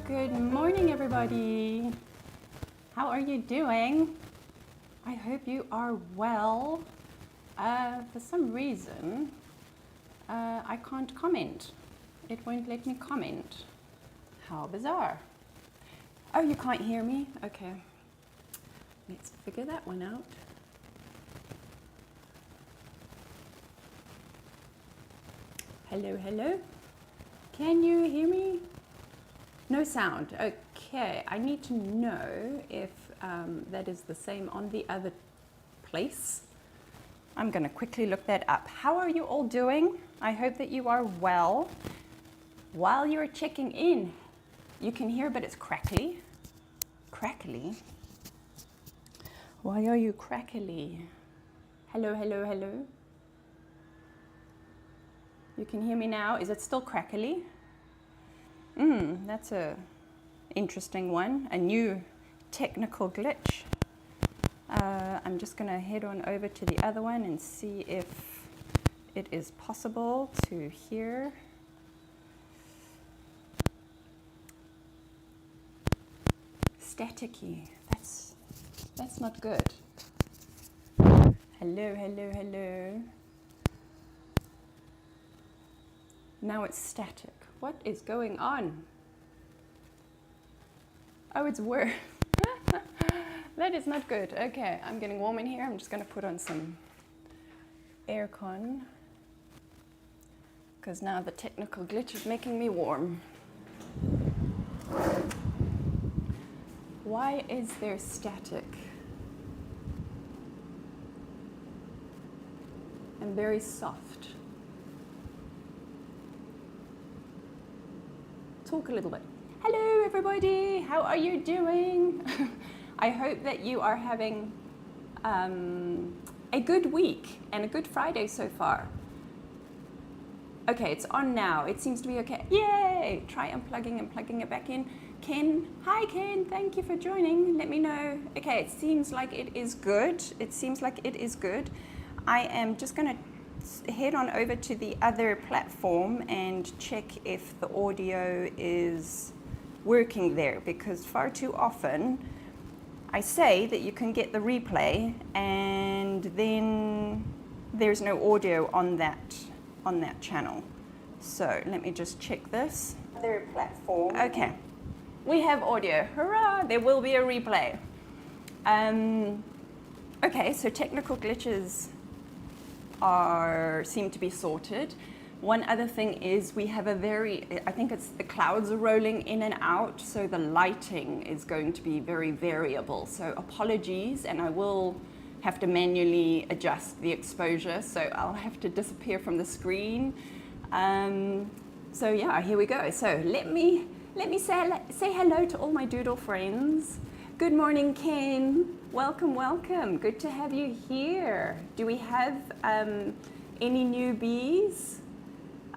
Good morning, everybody. How are you doing? I hope you are well. For some reason, I can't comment. It won't let me comment. How bizarre. Oh, you can't hear me? Okay. Let's figure that one out. Hello, hello. Can you hear me? No sound. Okay, I need to know if that is the same on the other place. I'm going to quickly look that up. How are you all doing? I hope that you are well. While you're checking in, you can hear, but it's crackly. Crackly? Why are you crackly? Hello, hello, hello. You can hear me now. Is it still crackly? That's a interesting one, a new technical glitch. I'm just going to head on over to the other one and see if it is possible to hear. Staticky. That's not good. Hello, hello, hello. Now it's static. What is going on? Oh, it's worse. That is not good. Okay, I'm getting warm in here. I'm just going to put on some aircon because now the technical glitch is making me warm. Why is there static? I'm very soft. Talk a little bit. Hello everybody, how are you doing? I hope that you are having a good week and a good Friday so far. Okay, it's on now. It seems to be okay. Yay! Try unplugging and plugging it back in. Ken, hi Ken, thank you for joining. Let me know. Okay, it seems like it is good. It seems like it is good. I am just going to head on over to the other platform and check if the audio is working there, because far too often I say that you can get the replay and then there's no audio on that channel. So let me just check this other platform. Okay, we have audio. Hurrah! There will be a replay. Okay, so technical glitches seem to be sorted. One other thing is we have I think it's the clouds are rolling in and out, so the lighting is going to be very variable. So apologies, and I will have to manually adjust the exposure, so I'll have to disappear from the screen. So yeah, here we go. So let me say hello to all my doodle friends. Good morning, Ken. Welcome, welcome. Good to have you here. Do we have any newbies?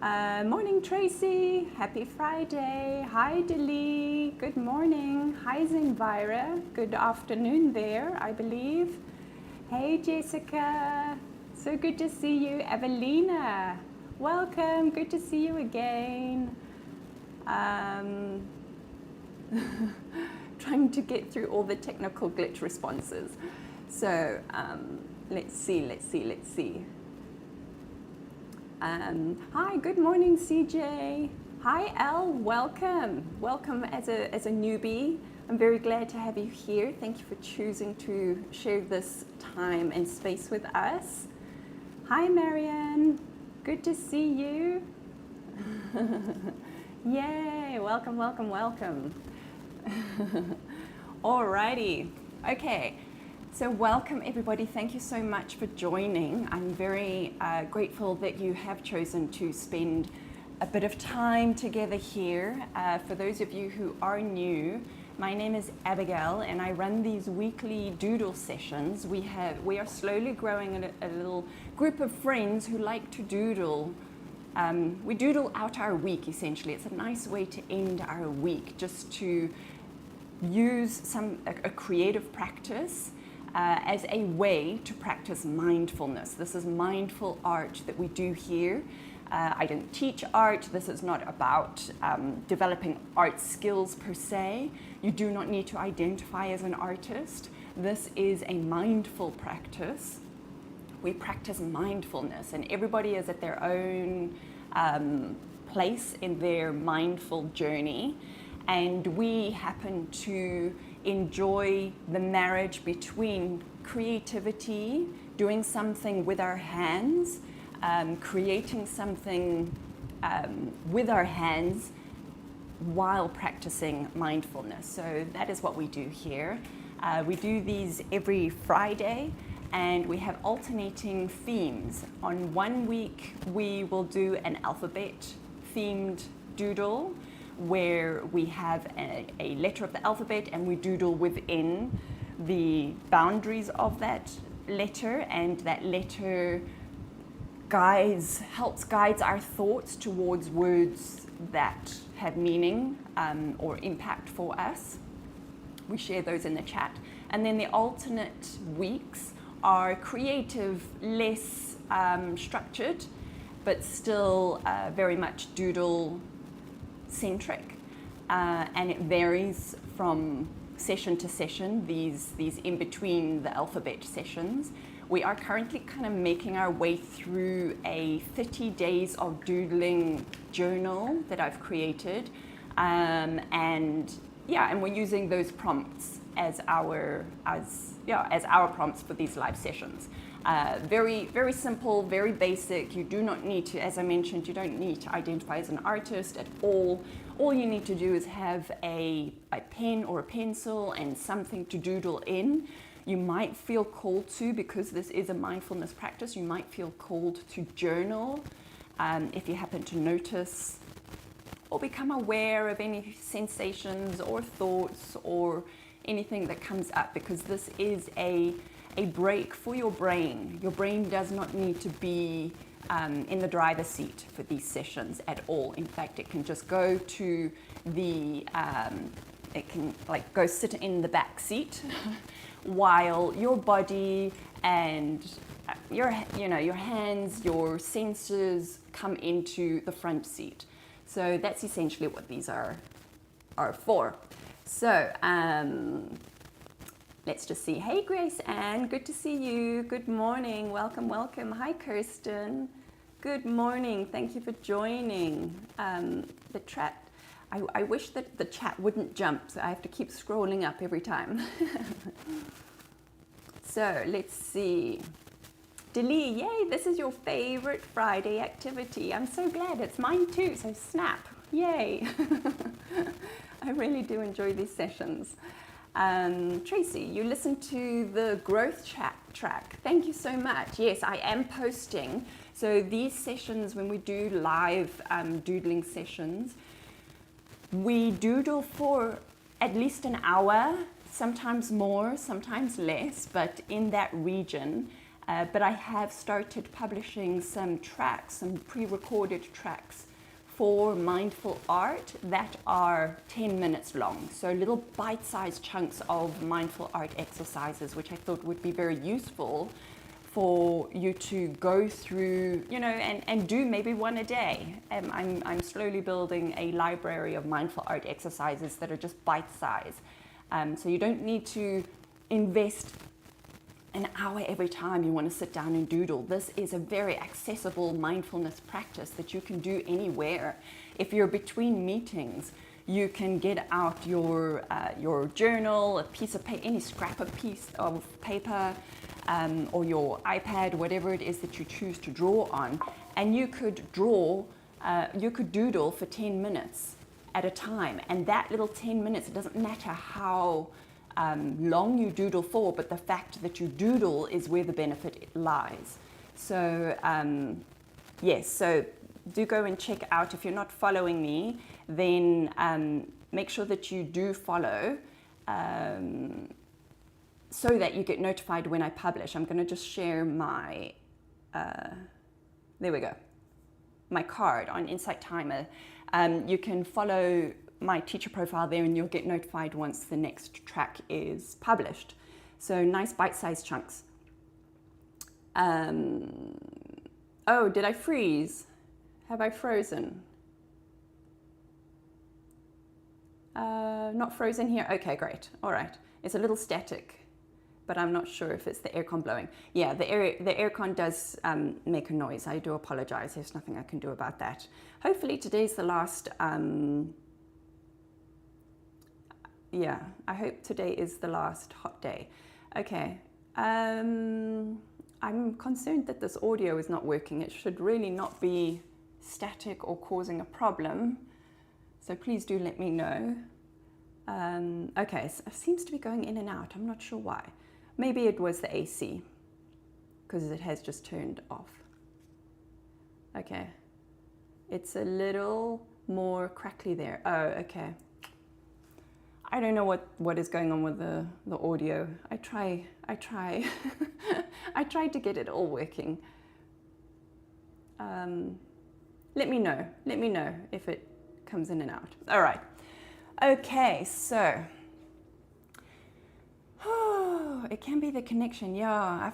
Morning, Tracy. Happy Friday. Hi, Deli. Good morning. Hi, Zinvira. Good afternoon there, I believe. Hey, Jessica. So good to see you. Evelina. Welcome. Good to see you again. Trying to get through all the technical glitch responses. So let's see. Hi, good morning, CJ. Hi, Elle, welcome. Welcome as a newbie. I'm very glad to have you here. Thank you for choosing to share this time and space with us. Hi, Marianne. Good to see you. Yay, welcome, welcome, welcome. Alrighty, okay. So welcome everybody, thank you so much for joining. I'm very grateful that you have chosen to spend a bit of time together here. For those of you who are new, my name is Abigail and I run these weekly doodle sessions. We are slowly growing a little group of friends who like to doodle. We doodle out our week essentially. It's a nice way to end our week, just to use a creative practice as a way to practice mindfulness. This is mindful art that we do here. I don't teach art. This is not about developing art skills per se. You do not need to identify as an artist. This is a mindful practice. We practice mindfulness, and everybody is at their own place in their mindful journey. And we happen to enjoy the marriage between creativity, doing something with our hands, creating something with our hands while practicing mindfulness. So that is what we do here. We do these every Friday, and we have alternating themes. On one week, we will do an alphabet-themed doodle, where we have a letter of the alphabet and we doodle within the boundaries of that letter, and that letter helps guide our thoughts towards words that have meaning or impact for us. We share those in the chat. And then the alternate weeks are creative, less structured, but still very much doodle centric, and it varies from session to session, these in between the alphabet sessions. We are currently kind of making our way through a 30 days of doodling journal that I've created, and we're using those prompts as our prompts for these live sessions. Very, very simple, very basic. You do not need to, as I mentioned, you don't need to identify as an artist at all. All you need to do is have a pen or a pencil and something to doodle in. You might feel called to, because this is a mindfulness practice, you might feel called to journal if you happen to notice or become aware of any sensations or thoughts or anything that comes up, because this is a break for your brain. Your brain does not need to be in the driver's seat for these sessions at all. In fact, it can just go to it can go sit in the back seat while your body and your hands, your senses come into the front seat. So that's essentially what these are for. So let's just see. Hey, Grace Ann, good to see you. Good morning. Welcome, welcome. Hi, Kirsten. Good morning. Thank you for joining the chat. I wish that the chat wouldn't jump, so I have to keep scrolling up every time. So let's see. Delee, yay, this is your favorite Friday activity. I'm so glad. It's mine too, so snap. Yay. I really do enjoy these sessions. Tracy, you listened to the growth chat track. Thank you so much. Yes, I am posting. So these sessions, when we do live doodling sessions, we doodle for at least an hour, sometimes more, sometimes less, but in that region. But I have started publishing some tracks, some pre-recorded tracks for mindful art that are 10 minutes long. So little bite-sized chunks of mindful art exercises, which I thought would be very useful for you to go through, and do maybe one a day. I'm slowly building a library of mindful art exercises that are just bite-sized. So you don't need to invest an hour every time you want to sit down and doodle. This is a very accessible mindfulness practice that you can do anywhere. If you're between meetings, you can get out your journal, a piece of paper, any scrap of piece of paper, or your iPad, whatever it is that you choose to draw on, and you could doodle for 10 minutes at a time. And that little 10 minutes, it doesn't matter how long you doodle for, but the fact that you doodle is where the benefit lies. So yes, so do go and check out. If you're not following me, then make sure that you do follow, so that you get notified when I publish. I'm going to just share my, there we go, my card on Insight Timer. You can follow my teacher profile there and you'll get notified once the next track is published. So nice bite-sized chunks. Oh, did I freeze? Have I frozen? Not frozen here? Okay, great. All right. It's a little static, but I'm not sure if it's the aircon blowing. Yeah, the aircon does make a noise. I do apologize. There's nothing I can do about that. Hopefully today's the last, yeah, I hope today is the last hot day. Okay. I'm concerned that this audio is not working. It should really not be static or causing a problem. So please do let me know. Okay, so it seems to be going in and out. I'm not sure why. Maybe it was the AC, because it has just turned off. Okay, it's a little more crackly there. Oh, okay. I don't know what is going on with the audio. I try. I tried to get it all working. Let me know if it comes in and out. All right. Okay, so it can be the connection. Yeah,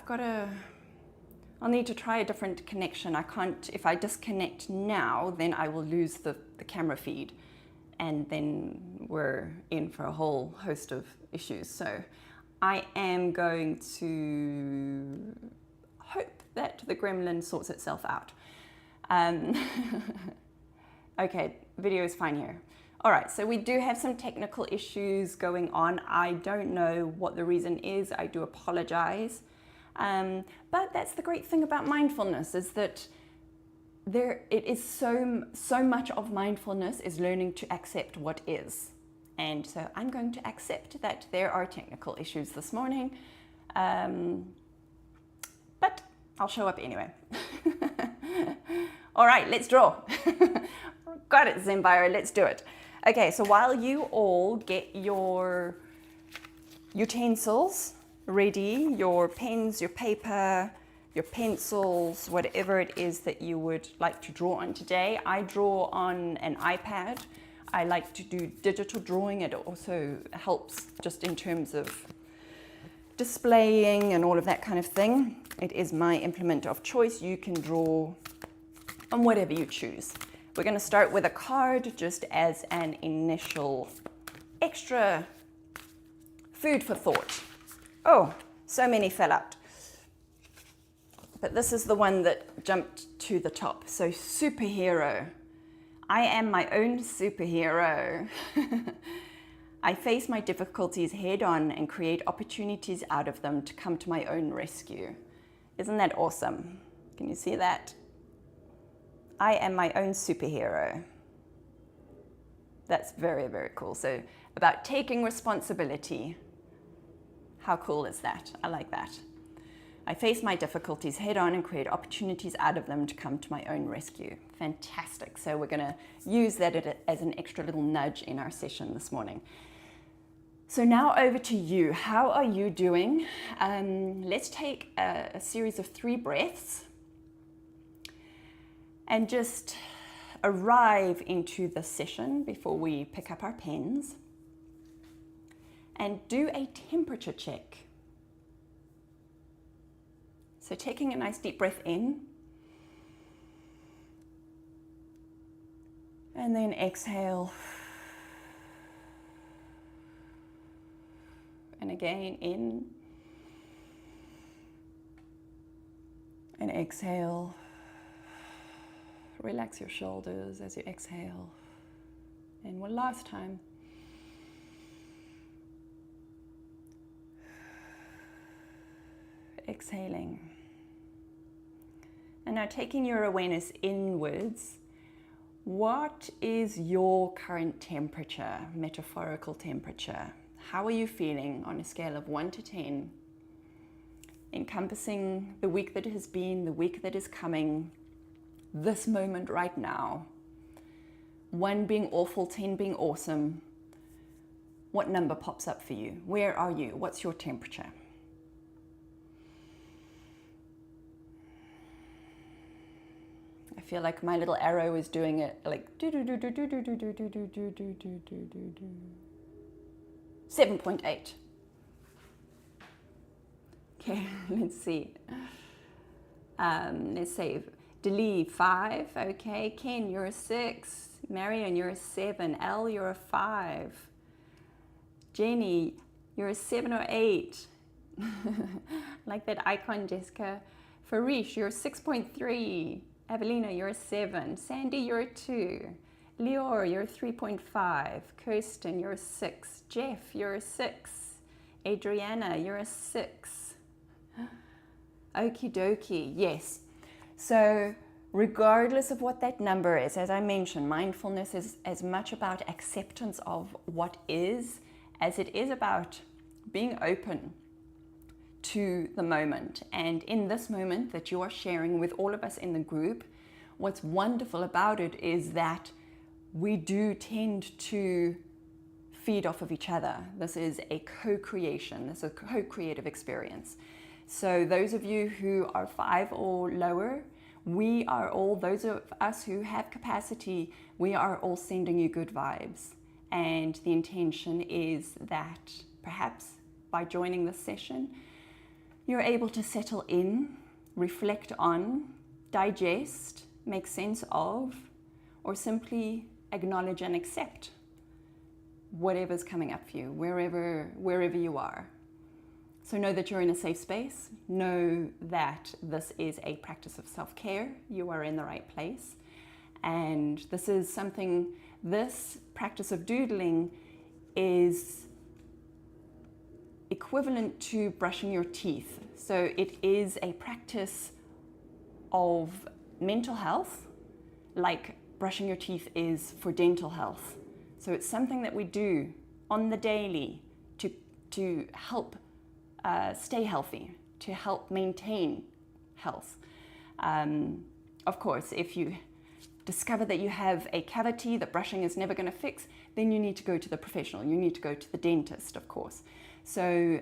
I'll need to try a different connection. I can't, if I disconnect now, then I will lose the camera feed, and then we're in for a whole host of issues. So I am going to hope that the gremlin sorts itself out. Okay, video is fine here. All right, so we do have some technical issues going on. I don't know what the reason is. I do apologize. But that's the great thing about mindfulness, is that it is so much of mindfulness is learning to accept what is. And so I'm going to accept that there are technical issues this morning, but I'll show up anyway. All right, let's draw. Got it, Zembiro, let's do it. Okay, so while you all get your utensils ready, your pens, your paper, your pencils, whatever it is that you would like to draw on today. I draw on an iPad. I like to do digital drawing. It also helps just in terms of displaying and all of that kind of thing. It is my implement of choice. You can draw on whatever you choose. We're going to start with a card just as an initial extra food for thought. Oh, so many fell out. But this is the one that jumped to the top. So superhero. I am my own superhero. I face my difficulties head on and create opportunities out of them to come to my own rescue. Isn't that awesome? Can you see that? I am my own superhero. That's very, very cool. So about taking responsibility. How cool is that? I like that. I face my difficulties head on and create opportunities out of them to come to my own rescue. Fantastic. So we're going to use that as an extra little nudge in our session this morning. So now over to you. How are you doing? Let's take a series of 3 breaths and just arrive into the session before we pick up our pens and do a temperature check. So taking a nice deep breath in and then exhale. And again, in and exhale. Relax your shoulders as you exhale. And one last time. Exhaling. And now taking your awareness inwards, what is your current temperature, metaphorical temperature? How are you feeling on a scale of 1 to 10, encompassing the week that has been, the week that is coming, this moment right now? 1 being awful, 10 being awesome. What number pops up for you? Where are you? What's your temperature? I feel like my little arrow is doing it like 7.8. Okay, let's see. Let's save. Delee, 5. Okay. Ken, you're a 6. Marion, you're a 7. Elle, you're a 5. Jenny, you're a 7 or 8. Like that icon, Jessica. Farish, you're a 6.3. Evelina, you're a 7. Sandy, you're a 2. Leor, you're a 3.5. Kirsten, you're a 6. Jeff, you're a 6. Adriana, you're a 6. Okie dokie, yes. So regardless of what that number is, as I mentioned, mindfulness is as much about acceptance of what is as it is about being open to the moment. And in this moment that you are sharing with all of us in the group, what's wonderful about it is that we do tend to feed off of each other. This is a co-creation, this is a co-creative experience. So those of you who are 5 or lower, we are all, those of us who have capacity, we are all sending you good vibes. And the intention is that perhaps by joining this session, you're able to settle in, reflect on, digest, make sense of, or simply acknowledge and accept whatever's coming up for you, wherever you are. So know that you're in a safe space. Know that this is a practice of self-care. You are in the right place. And this is something, this practice of doodling is equivalent to brushing your teeth. So it is a practice of mental health, like brushing your teeth is for dental health. So it's something that we do on the daily to help stay healthy, to help maintain health. Of course, if you discover that you have a cavity that brushing is never going to fix, then you need to go to the professional. You need to go to the dentist, of course. So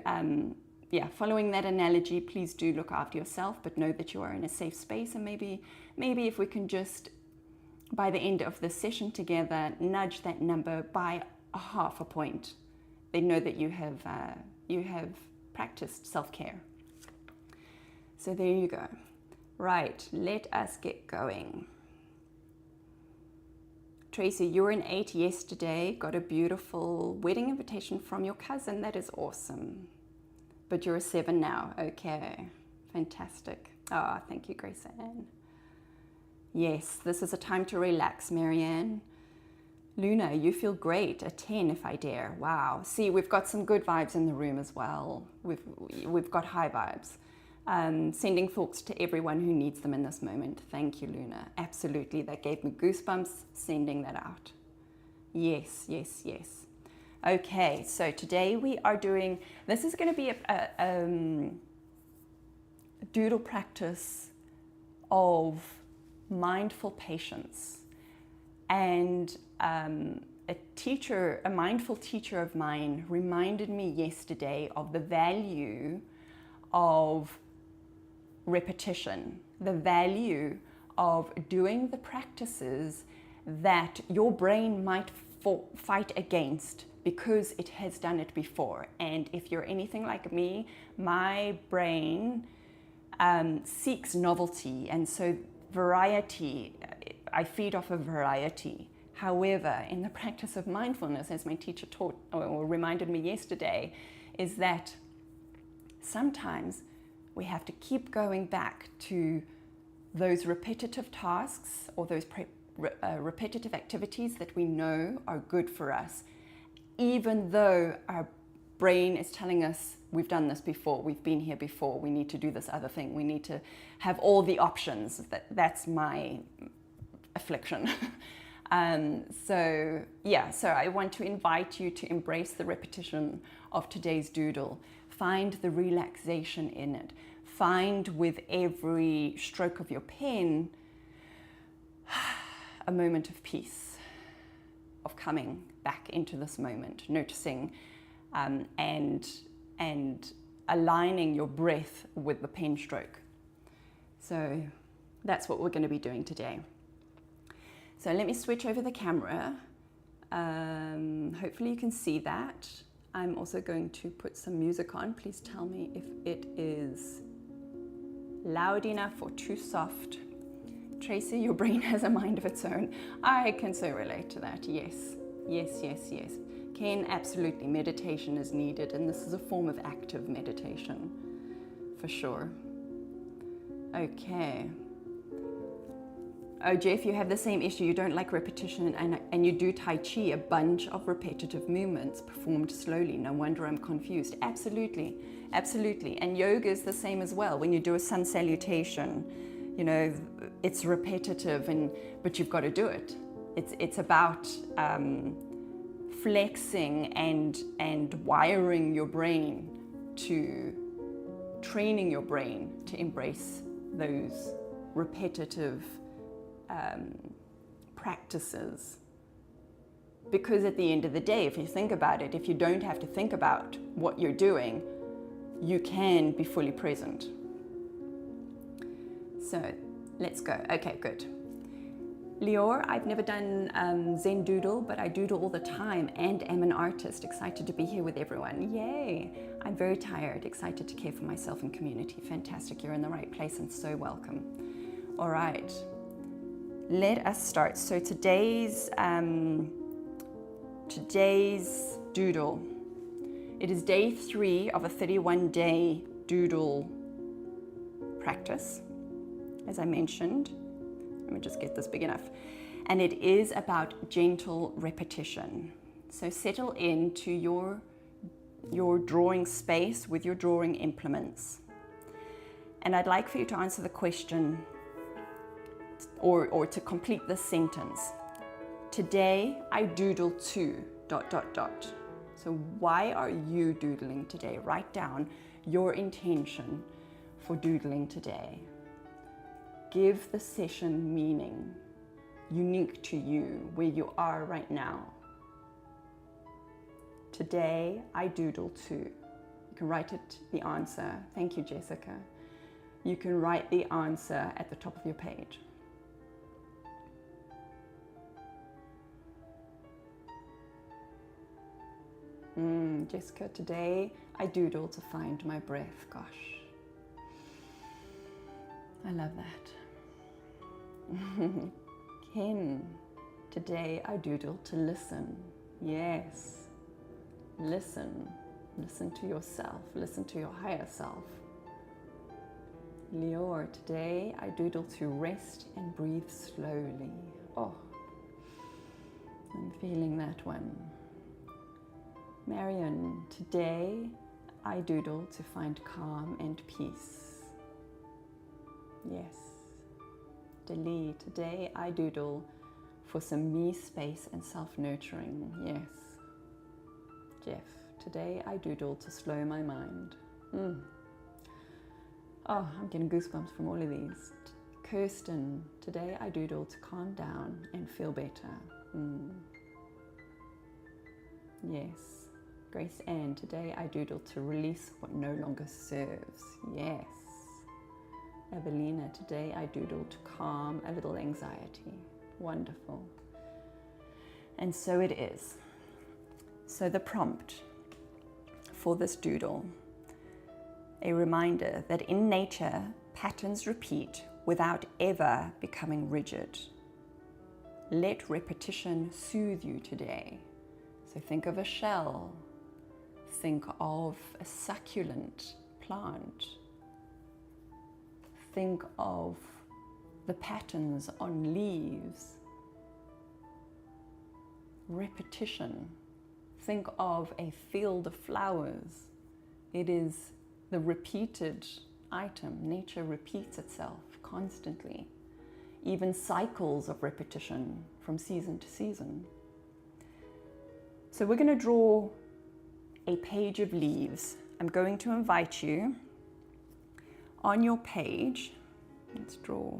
yeah, following that analogy, please do look after yourself, but know that you are in a safe space. And maybe if we can just, by the end of the session together, nudge that number by a half a point, then know that you have practiced self-care. So there you go. Right, let us get going. Tracy, you were an 8 yesterday, got a beautiful wedding invitation from your cousin. That is awesome. But you're a 7 now. Okay, fantastic. Oh, thank you, Grace Ann. Yes, this is a time to relax, Marianne. Luna, you feel great. A 10 if I dare. Wow. See, we've got some good vibes in the room as well. We've got high vibes. Sending thoughts to everyone who needs them in this moment. Thank you, Luna. Absolutely. That gave me goosebumps sending that out. Yes, yes, yes. Okay, so today we are doing, this is going to be a doodle practice of mindful patience. And a mindful teacher of mine reminded me yesterday of the value of repetition, the value of doing the practices that your brain might fight against because it has done it before. And if you're anything like me, my brain seeks novelty, and so variety, I feed off of variety. However, in the practice of mindfulness, as my teacher taught or reminded me yesterday, is that sometimes we have to keep going back to those repetitive tasks or those repetitive activities that we know are good for us, even though our brain is telling us we've done this before, we've been here before, we need to do this other thing, we need to have all the options. That's my affliction. So I want to invite you to embrace the repetition of today's doodle. Find the relaxation in it. Find with every stroke of your pen a moment of peace, of coming back into this moment, noticing and aligning your breath with the pen stroke. So that's what we're going to be doing today. So let me switch over the camera. Hopefully you can see that. I'm also going to put some music on. Please tell me if it is loud enough or too soft, Tracy, your brain has a mind of its own. I can so relate to that. Yes, yes, yes, yes. Ken, absolutely. Meditation is needed, and this is a form of active meditation, for sure. Okay. Oh, Jeff, you have the same issue. You don't like repetition, and you do Tai Chi, a bunch of repetitive movements performed slowly. No wonder I'm confused. Absolutely, absolutely. And yoga is the same as well. When you do a sun salutation, you know, it's repetitive, but you've got to do it. It's about flexing and wiring your brain to training your brain to embrace those repetitive practices. Because at the end of the day, if you think about it, if you don't have to think about what you're doing, you can be fully present. So let's go. Okay, good. Lior, I've never done Zen Doodle, but I doodle all the time and am an artist. Excited to be here with everyone. Yay! I'm very tired, excited to care for myself and community. Fantastic, you're in the right place and so welcome. All right, let us start. So today's doodle. It is day 3 of a 31-day doodle practice, as I mentioned. Let me just get this big enough. And it is about gentle repetition. So settle into your drawing space with your drawing implements. And I'd like for you to answer the question or to complete this sentence. Today I doodle to ... So why are you doodling today? Write down your intention for doodling today. Give the session meaning, unique to you, where you are right now. Today, I doodle too. You can write it, the answer. Thank you, Jessica. You can write the answer at the top of your page. Jessica, today, I doodle to find my breath. Gosh, I love that. Ken, today I doodle to listen. Yes, listen. Listen to yourself. Listen to your higher self. Lior, today I doodle to rest and breathe slowly. Oh, I'm feeling that one. Marion, today I doodle to find calm and peace. Yes. Delee, today I doodle for some me space and self-nurturing. Yes. Jeff, today I doodle to slow my mind. Oh, I'm getting goosebumps from all of these. Kirsten, today I doodle to calm down and feel better. Yes. Grace Ann, today I doodle to release what no longer serves. Yes. Evelina, today I doodle to calm a little anxiety. Wonderful. And so it is. So the prompt for this doodle, a reminder that in nature, patterns repeat without ever becoming rigid. Let repetition soothe you today. So think of a shell. Think of a succulent plant. Think of the patterns on leaves. Repetition. Think of a field of flowers. It is the repeated item. Nature repeats itself constantly. Even cycles of repetition from season to season. So we're going to draw a page of leaves. I'm going to invite you on your page. Let's draw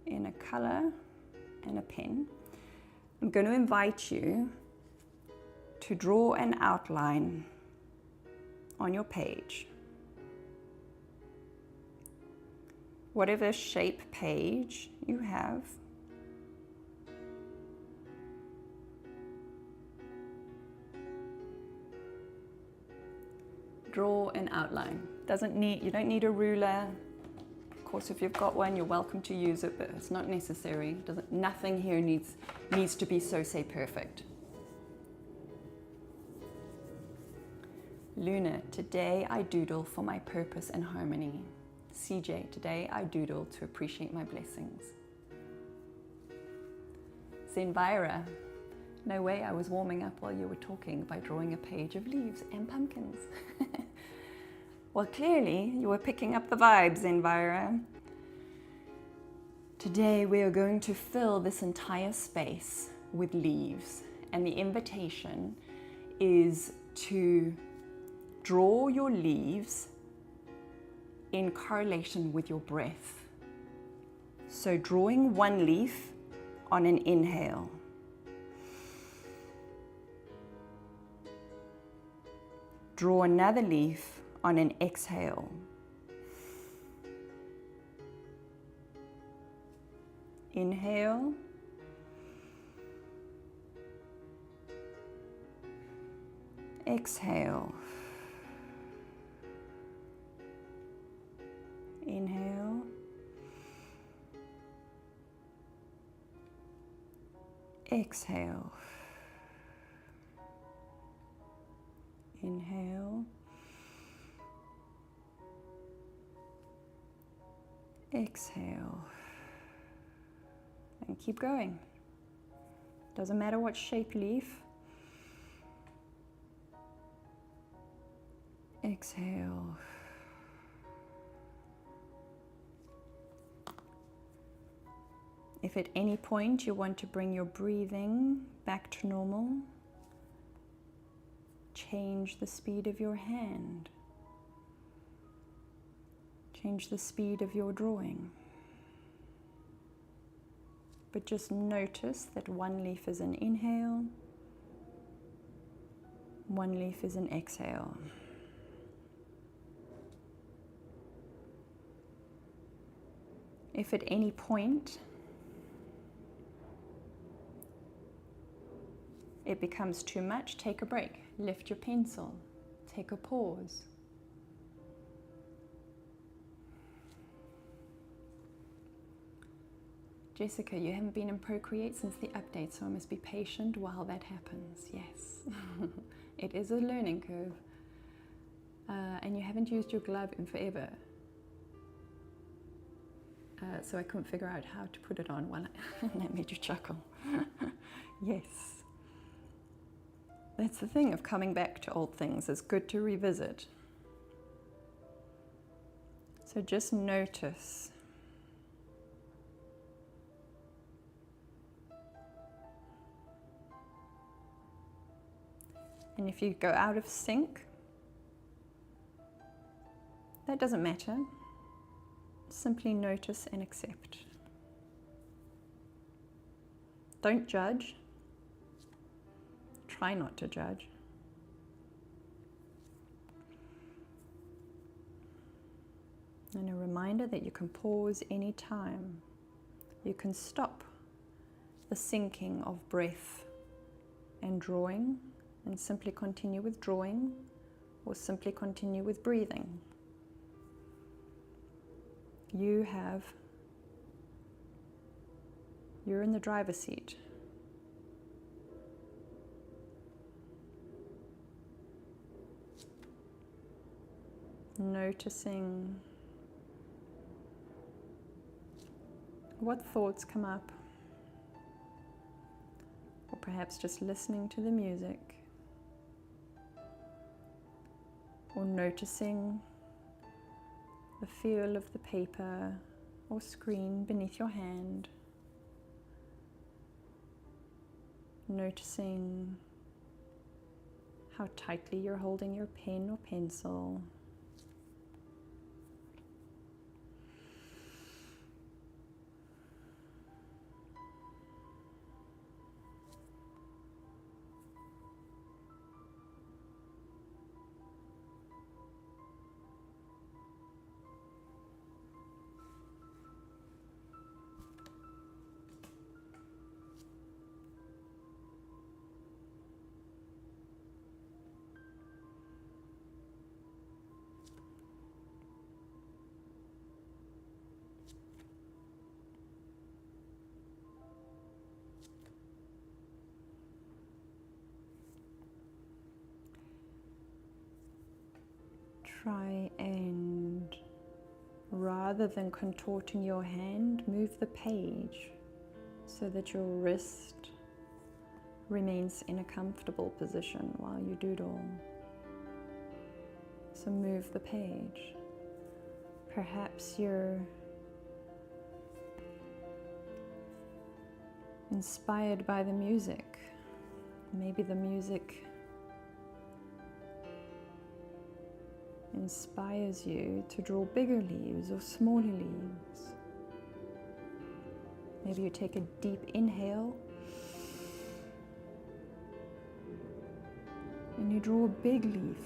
in a color and a pen. I'm going to invite you to draw an outline on your page. Whatever shape page you have. Draw an outline. You don't need a ruler, course, if you've got one, you're welcome to use it, but it's not necessary. Nothing here needs to be so say perfect. Luna, today I doodle for my purpose and harmony. CJ, today I doodle to appreciate my blessings. Zenvira, no way, I was warming up while you were talking by drawing a page of leaves and pumpkins. Well, clearly you were picking up the vibes, Zenvira. Today we are going to fill this entire space with leaves, and the invitation is to draw your leaves in correlation with your breath. So drawing one leaf on an inhale. Draw another leaf on an exhale. Inhale. Exhale. Inhale. Exhale. Inhale. Exhale. And keep going. Doesn't matter what shape leaf. Exhale. If at any point you want to bring your breathing back to normal, change the speed of your hand. Change the speed of your drawing. But just notice that one leaf is an inhale, one leaf is an exhale. If at any point it becomes too much, take a break. Lift your pencil. Take a pause. Jessica, you haven't been in Procreate since the update, so I must be patient while that happens. Yes, it is a learning curve. And you haven't used your glove in forever. So I couldn't figure out how to put it on while that made you chuckle. Yes. That's the thing of coming back to old things. It's good to revisit. So just notice. And if you go out of sync, that doesn't matter. Simply notice and accept. Don't judge. Try not to judge. And a reminder that you can pause any time. You can stop the sinking of breath and drawing and simply continue with drawing or simply continue with breathing. You're in the driver's seat. Noticing what thoughts come up, or perhaps just listening to the music, or noticing the feel of the paper or screen beneath your hand, noticing how tightly you're holding your pen or pencil. Try and, rather than contorting your hand, move the page so that your wrist remains in a comfortable position while you doodle. So move the page. Perhaps you're inspired by the music. Maybe the music inspires you to draw bigger leaves or smaller leaves. Maybe you take a deep inhale and you draw a big leaf.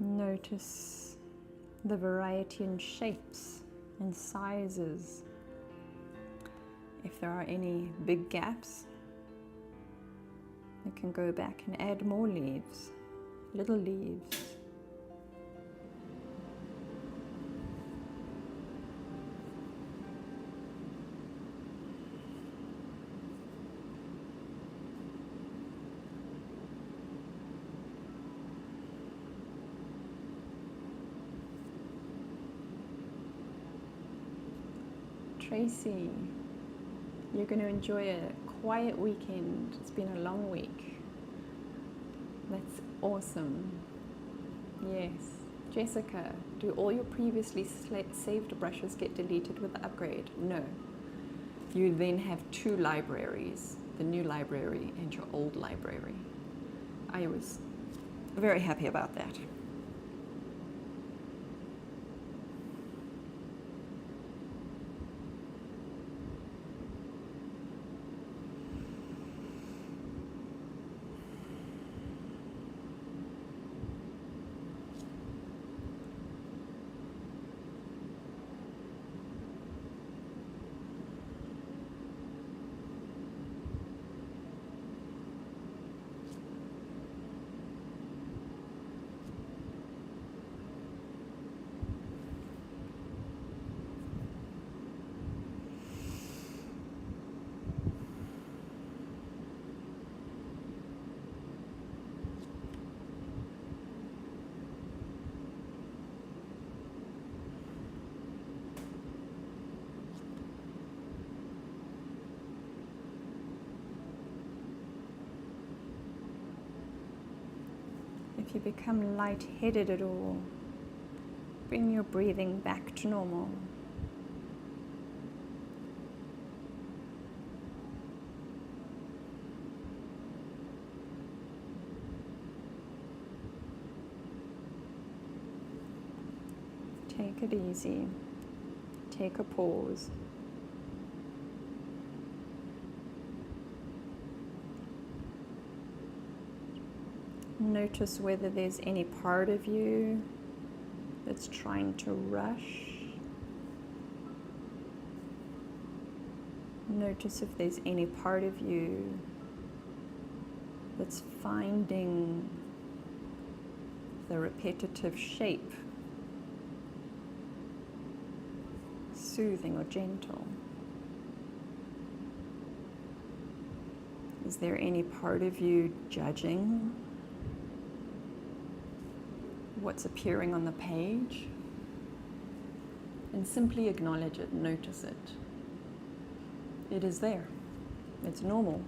Notice the variety in shapes and sizes. If there are any big gaps, you can go back and add more leaves, little leaves. Tracy, you're going to enjoy a quiet weekend. It's been a long week. That's awesome. Yes. Jessica, do all your previously saved brushes get deleted with the upgrade? No. You then have two libraries, the new library and your old library. I was very happy about that. If you become lightheaded at all, bring your breathing back to normal. Take it easy. Take a pause. Notice whether there's any part of you that's trying to rush. Notice if there's any part of you that's finding the repetitive shape soothing or gentle. Is there any part of you judging what's appearing on the page? And simply acknowledge it, notice it. It is there. It's normal.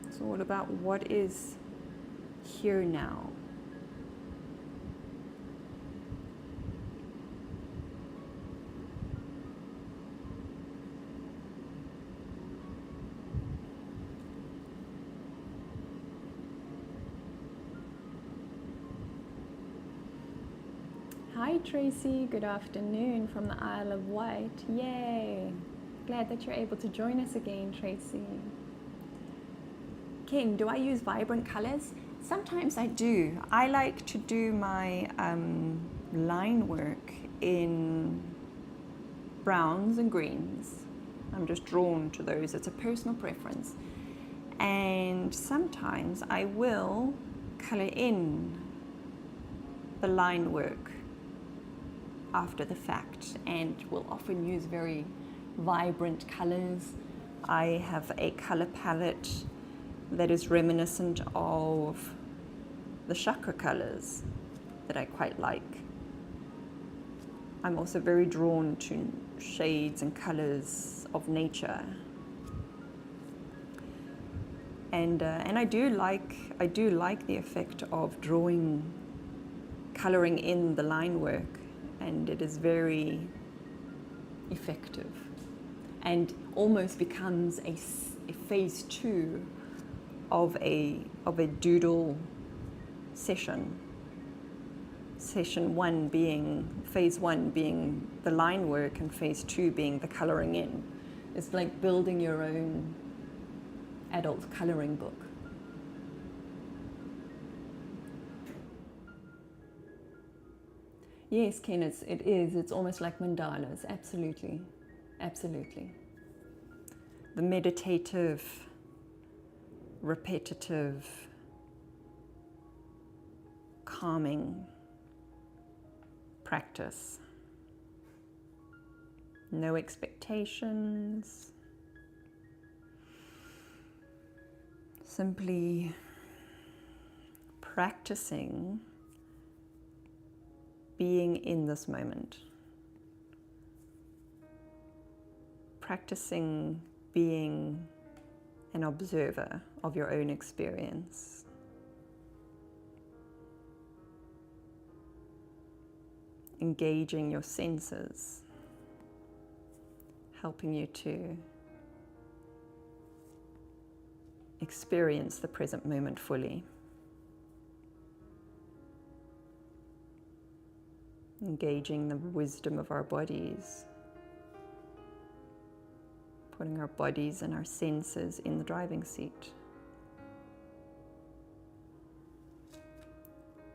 It's all about what is here now. Hi Tracy, good afternoon from the Isle of Wight. Yay! Glad that you're able to join us again, Tracy. King, do I use vibrant colors? Sometimes I do. I like to do my line work in browns and greens. I'm just drawn to those. It's a personal preference. And sometimes I will color in the line work after the fact, and will often use very vibrant colors. I have a color palette that is reminiscent of the chakra colors that I quite like. I'm also very drawn to shades and colors of nature. And I do like the effect of coloring in the line work, and it is very effective and almost becomes a phase 2 of a doodle session. Phase 1 being the line work, and phase 2 being the coloring in. It's like building your own adult coloring book. Yes, Ken, it is. It's almost like mandalas. Absolutely. Absolutely. The meditative, repetitive, calming practice. No expectations. Simply practicing being in this moment. Practicing being an observer of your own experience. Engaging your senses, helping you to experience the present moment fully. Engaging the wisdom of our bodies, putting our bodies and our senses in the driving seat,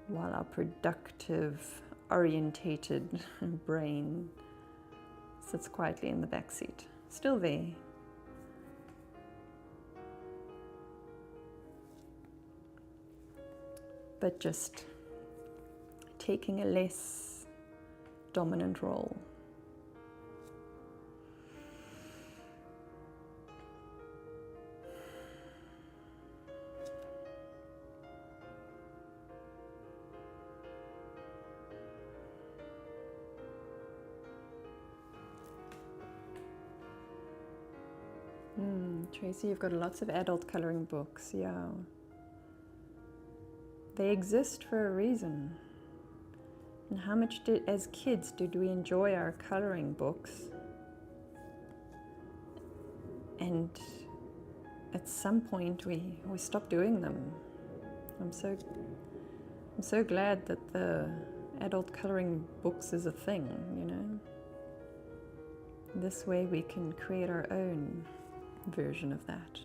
while our productive, orientated brain sits quietly in the back seat, still there. But just taking a less dominant role. Tracy, you've got lots of adult coloring books, yeah. They exist for a reason. And how much as kids did we enjoy our coloring books? And at some point we stopped doing them. I'm so glad that the adult coloring books is a thing, you know. This way we can create our own version of that.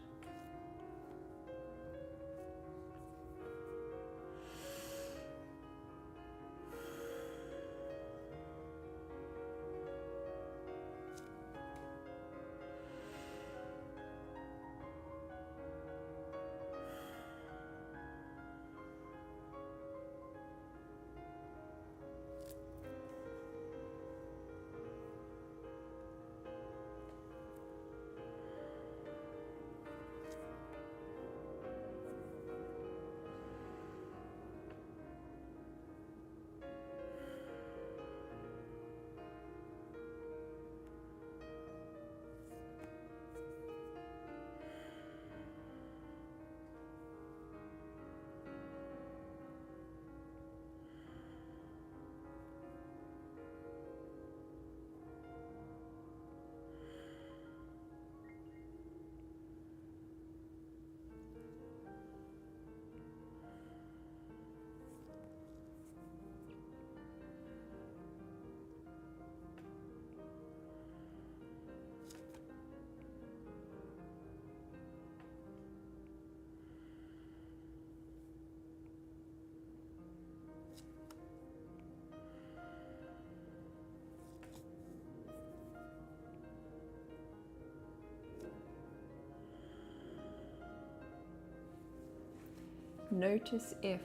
Notice if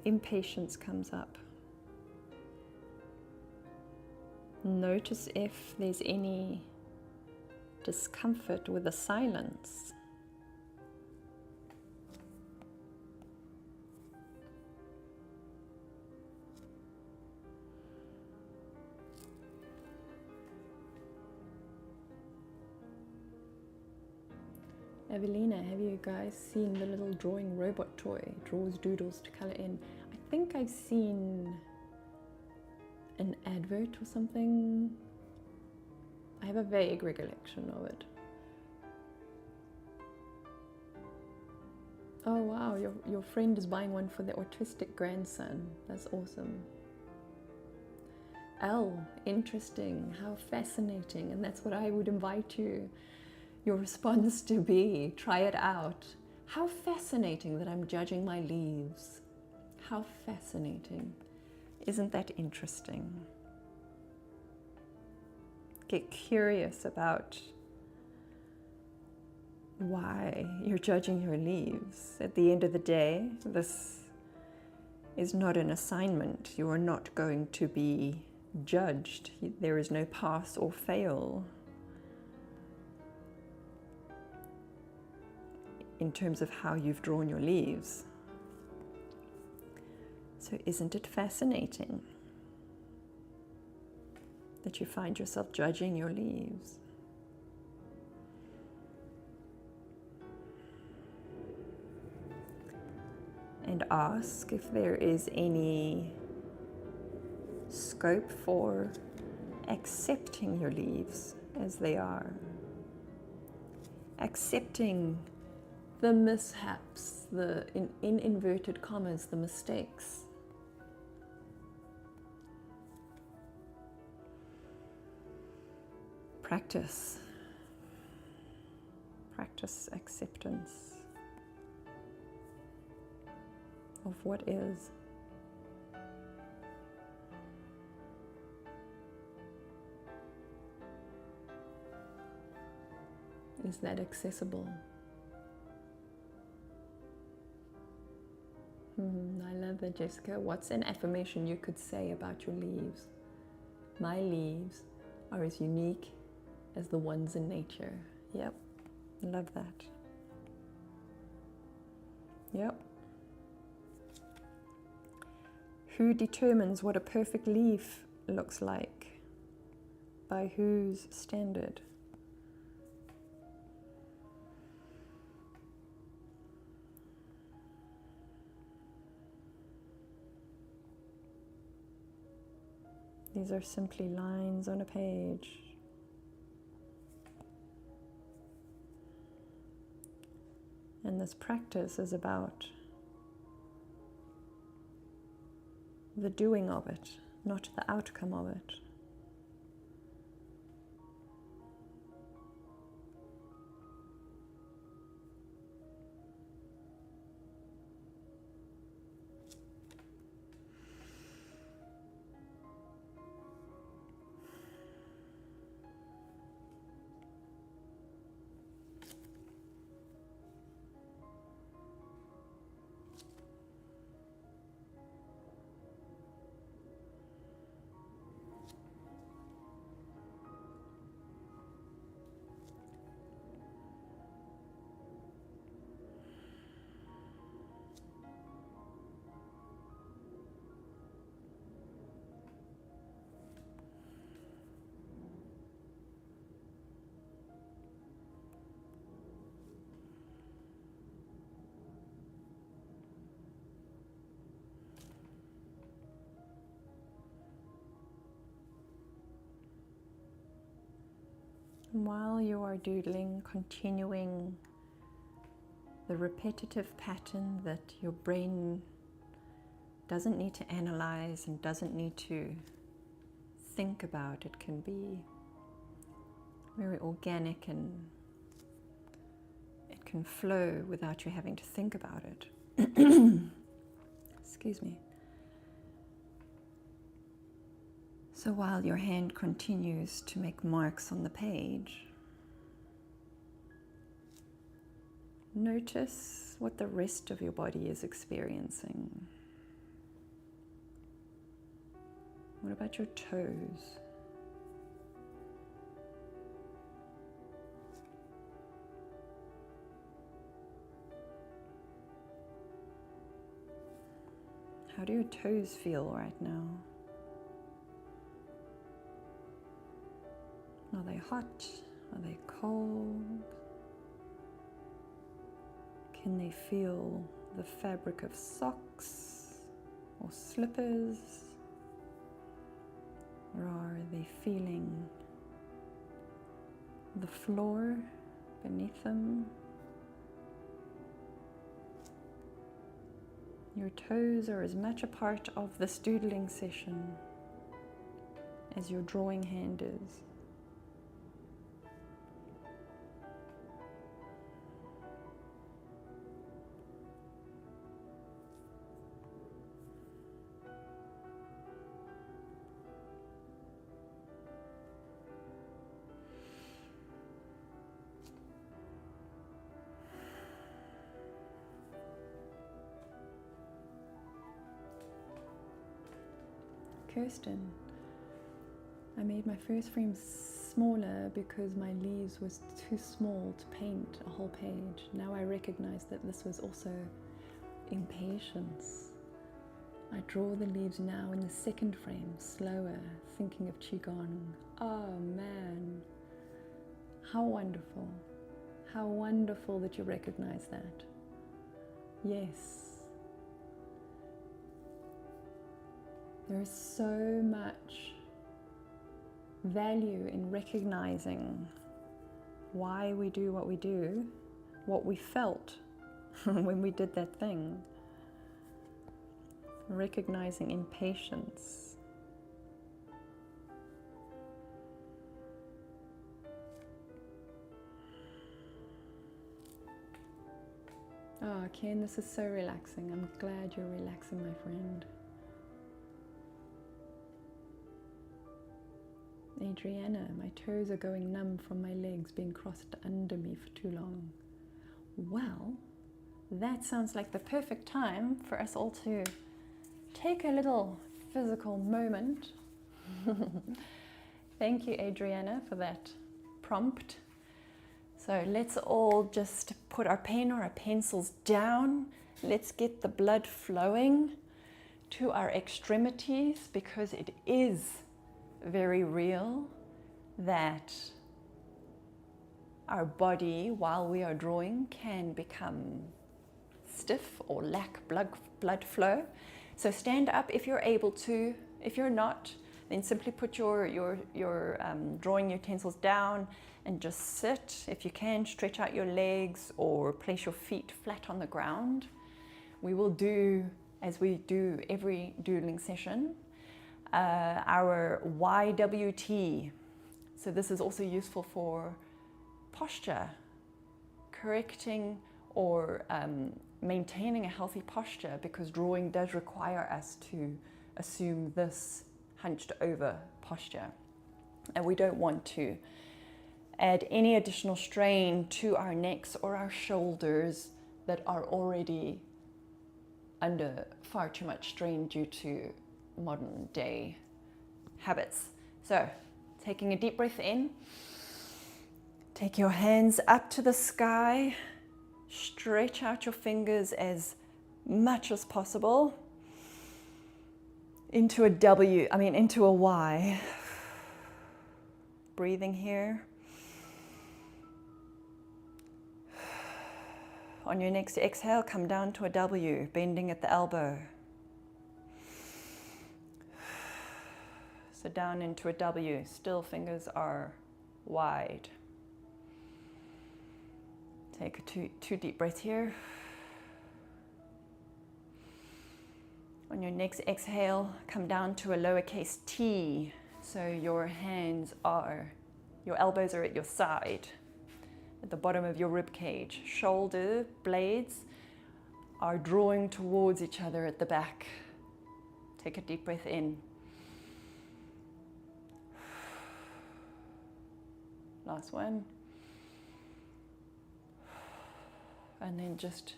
impatience comes up. Notice if there's any discomfort with the silence. Evelina, have you guys seen the little drawing robot toy? It draws doodles to color in. I think I've seen an advert or something. I have a vague recollection of it. Oh wow, your friend is buying one for the autistic grandson. That's awesome. Elle, interesting, how fascinating. And that's what I would invite your response to be. Try it out. How fascinating that I'm judging my leaves. How fascinating. Isn't that interesting? Get curious about why you're judging your leaves. At the end of the day, this is not an assignment. You are not going to be judged. There is no pass or fail in terms of how you've drawn your leaves. So isn't it fascinating that you find yourself judging your leaves? And ask if there is any scope for accepting your leaves as they are. Accepting the mishaps, in inverted commas, the mistakes. Practice acceptance of what is. Is that accessible? I love that, Jessica. What's an affirmation you could say about your leaves? My leaves are as unique as the ones in nature. Yep, love that. Yep. Who determines what a perfect leaf looks like? By whose standard? These are simply lines on a page. And this practice is about the doing of it, not the outcome of it. While you are doodling, continuing the repetitive pattern that your brain doesn't need to analyze and doesn't need to think about. It can be very organic and it can flow without you having to think about it. Excuse me. So while your hand continues to make marks on the page, notice what the rest of your body is experiencing. What about your toes? How do your toes feel right now? Are they hot? Are they cold? Can they feel the fabric of socks or slippers? Or are they feeling the floor beneath them? Your toes are as much a part of this doodling session as your drawing hand is. Kirsten, I made my first frame smaller because my leaves was too small to paint a whole page. Now I recognize that this was also impatience. I draw the leaves now in the second frame, slower, thinking of Qigong. Oh man, how wonderful. How wonderful that you recognize that. Yes. There is so much value in recognizing why we do what we do, what we felt when we did that thing. Recognizing impatience. Oh, Ken, this is so relaxing. I'm glad you're relaxing, my friend. Adriana, my toes are going numb from my legs being crossed under me for too long. Well, that sounds like the perfect time for us all to take a little physical moment. Thank you, Adriana, for that prompt. So let's all just put our pen or our pencils down. Let's get the blood flowing to our extremities, because it is very real that our body, while we are drawing, can become stiff or lack blood flow. So stand up if you're able to. If you're not, then simply put your drawing utensils down and just sit. If you can, stretch out your legs or place your feet flat on the ground. We will do, as we do every doodling session, our YWT. So this is also useful for posture, correcting or maintaining a healthy posture, because drawing does require us to assume this hunched over posture, and we don't want to add any additional strain to our necks or our shoulders that are already under far too much strain due to modern day habits. So taking a deep breath in, take your hands up to the sky, stretch out your fingers as much as possible into a Y. Breathing here. On your next exhale, come down to a W, bending at the elbow. So down into a W, still fingers are wide. Take two deep breaths here. On your next exhale, come down to a lowercase t. So your elbows are at your side, at the bottom of your rib cage. Shoulder blades are drawing towards each other at the back. Take a deep breath in. Last one. And then just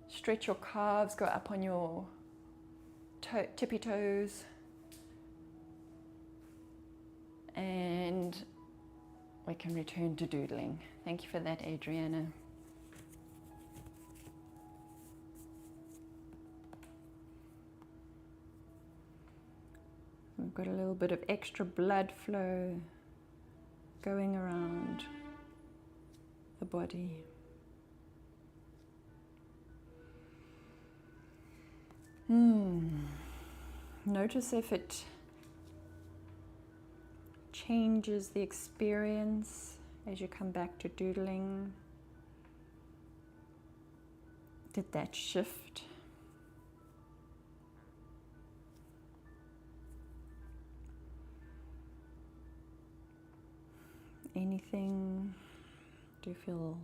stretch your calves, go up on your tippy toes. And we can return to doodling. Thank you for that, Adriana. We've got a little bit of extra blood flow going around the body. Notice if it changes the experience as you come back to doodling. Did that shift? Anything? Do you feel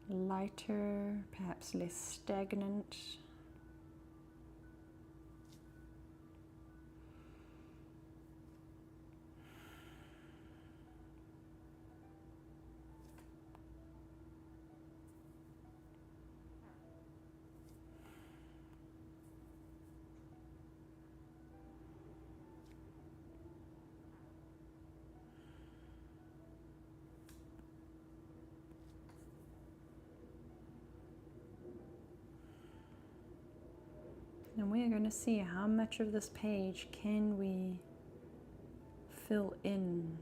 lighter, perhaps less stagnant? And we are going to see how much of this page can we fill in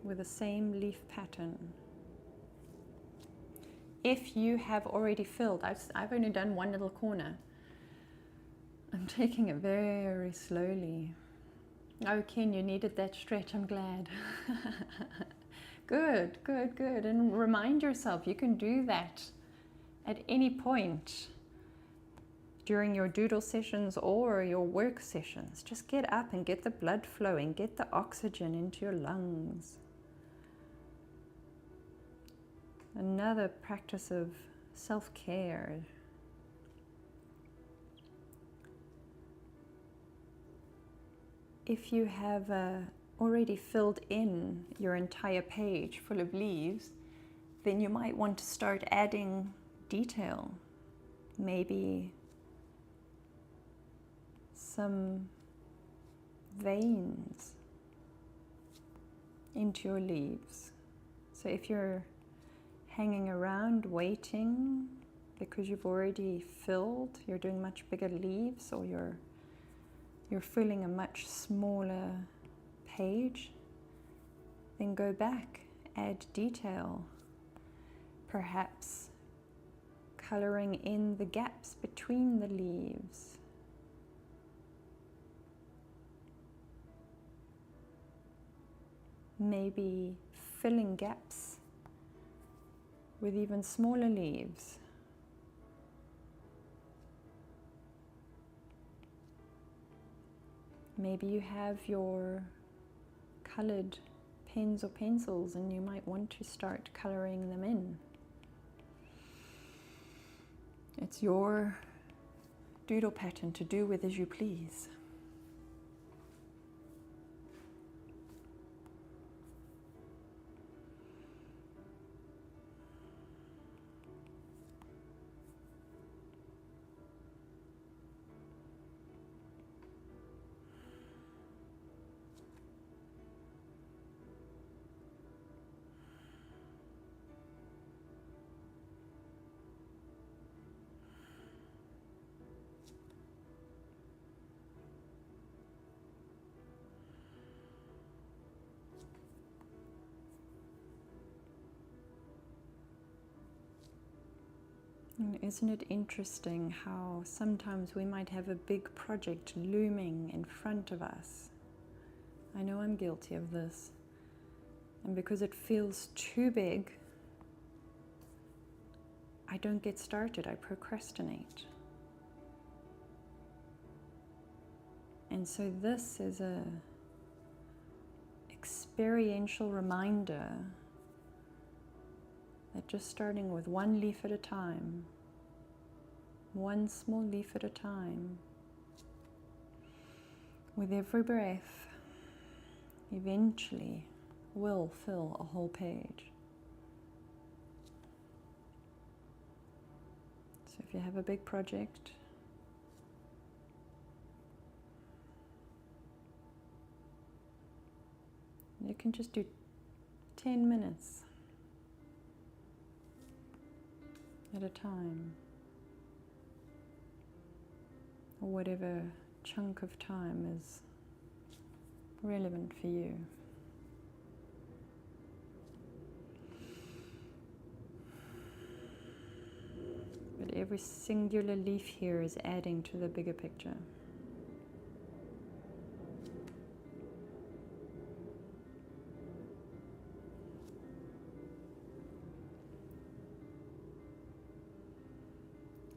with the same leaf pattern. If you have already filled, I've only done one little corner. I'm taking it very slowly. Oh, Ken, you needed that stretch, I'm glad. Good. And remind yourself, you can do that at any point during your doodle sessions or your work sessions. Just get up and get the blood flowing, get the oxygen into your lungs. Another practice of self-care. If you have already filled in your entire page full of leaves, then you might want to start adding detail. Maybe some veins into your leaves. So if you're hanging around waiting because you've already filled, you're doing much bigger leaves, or you're filling a much smaller page, then go back, add detail, perhaps coloring in the gaps between the leaves. Maybe filling gaps with even smaller leaves. Maybe you have your colored pens or pencils and you might want to start coloring them in. It's your doodle pattern to do with as you please. And isn't it interesting how sometimes we might have a big project looming in front of us? I know I'm guilty of this. And because it feels too big, I don't get started, I procrastinate. And so this is a experiential reminder that just starting with one leaf at a time, one small leaf at a time, with every breath, eventually will fill a whole page. So if you have a big project, you can just do 10 minutes at a time, or whatever chunk of time is relevant for you. But every singular leaf here is adding to the bigger picture.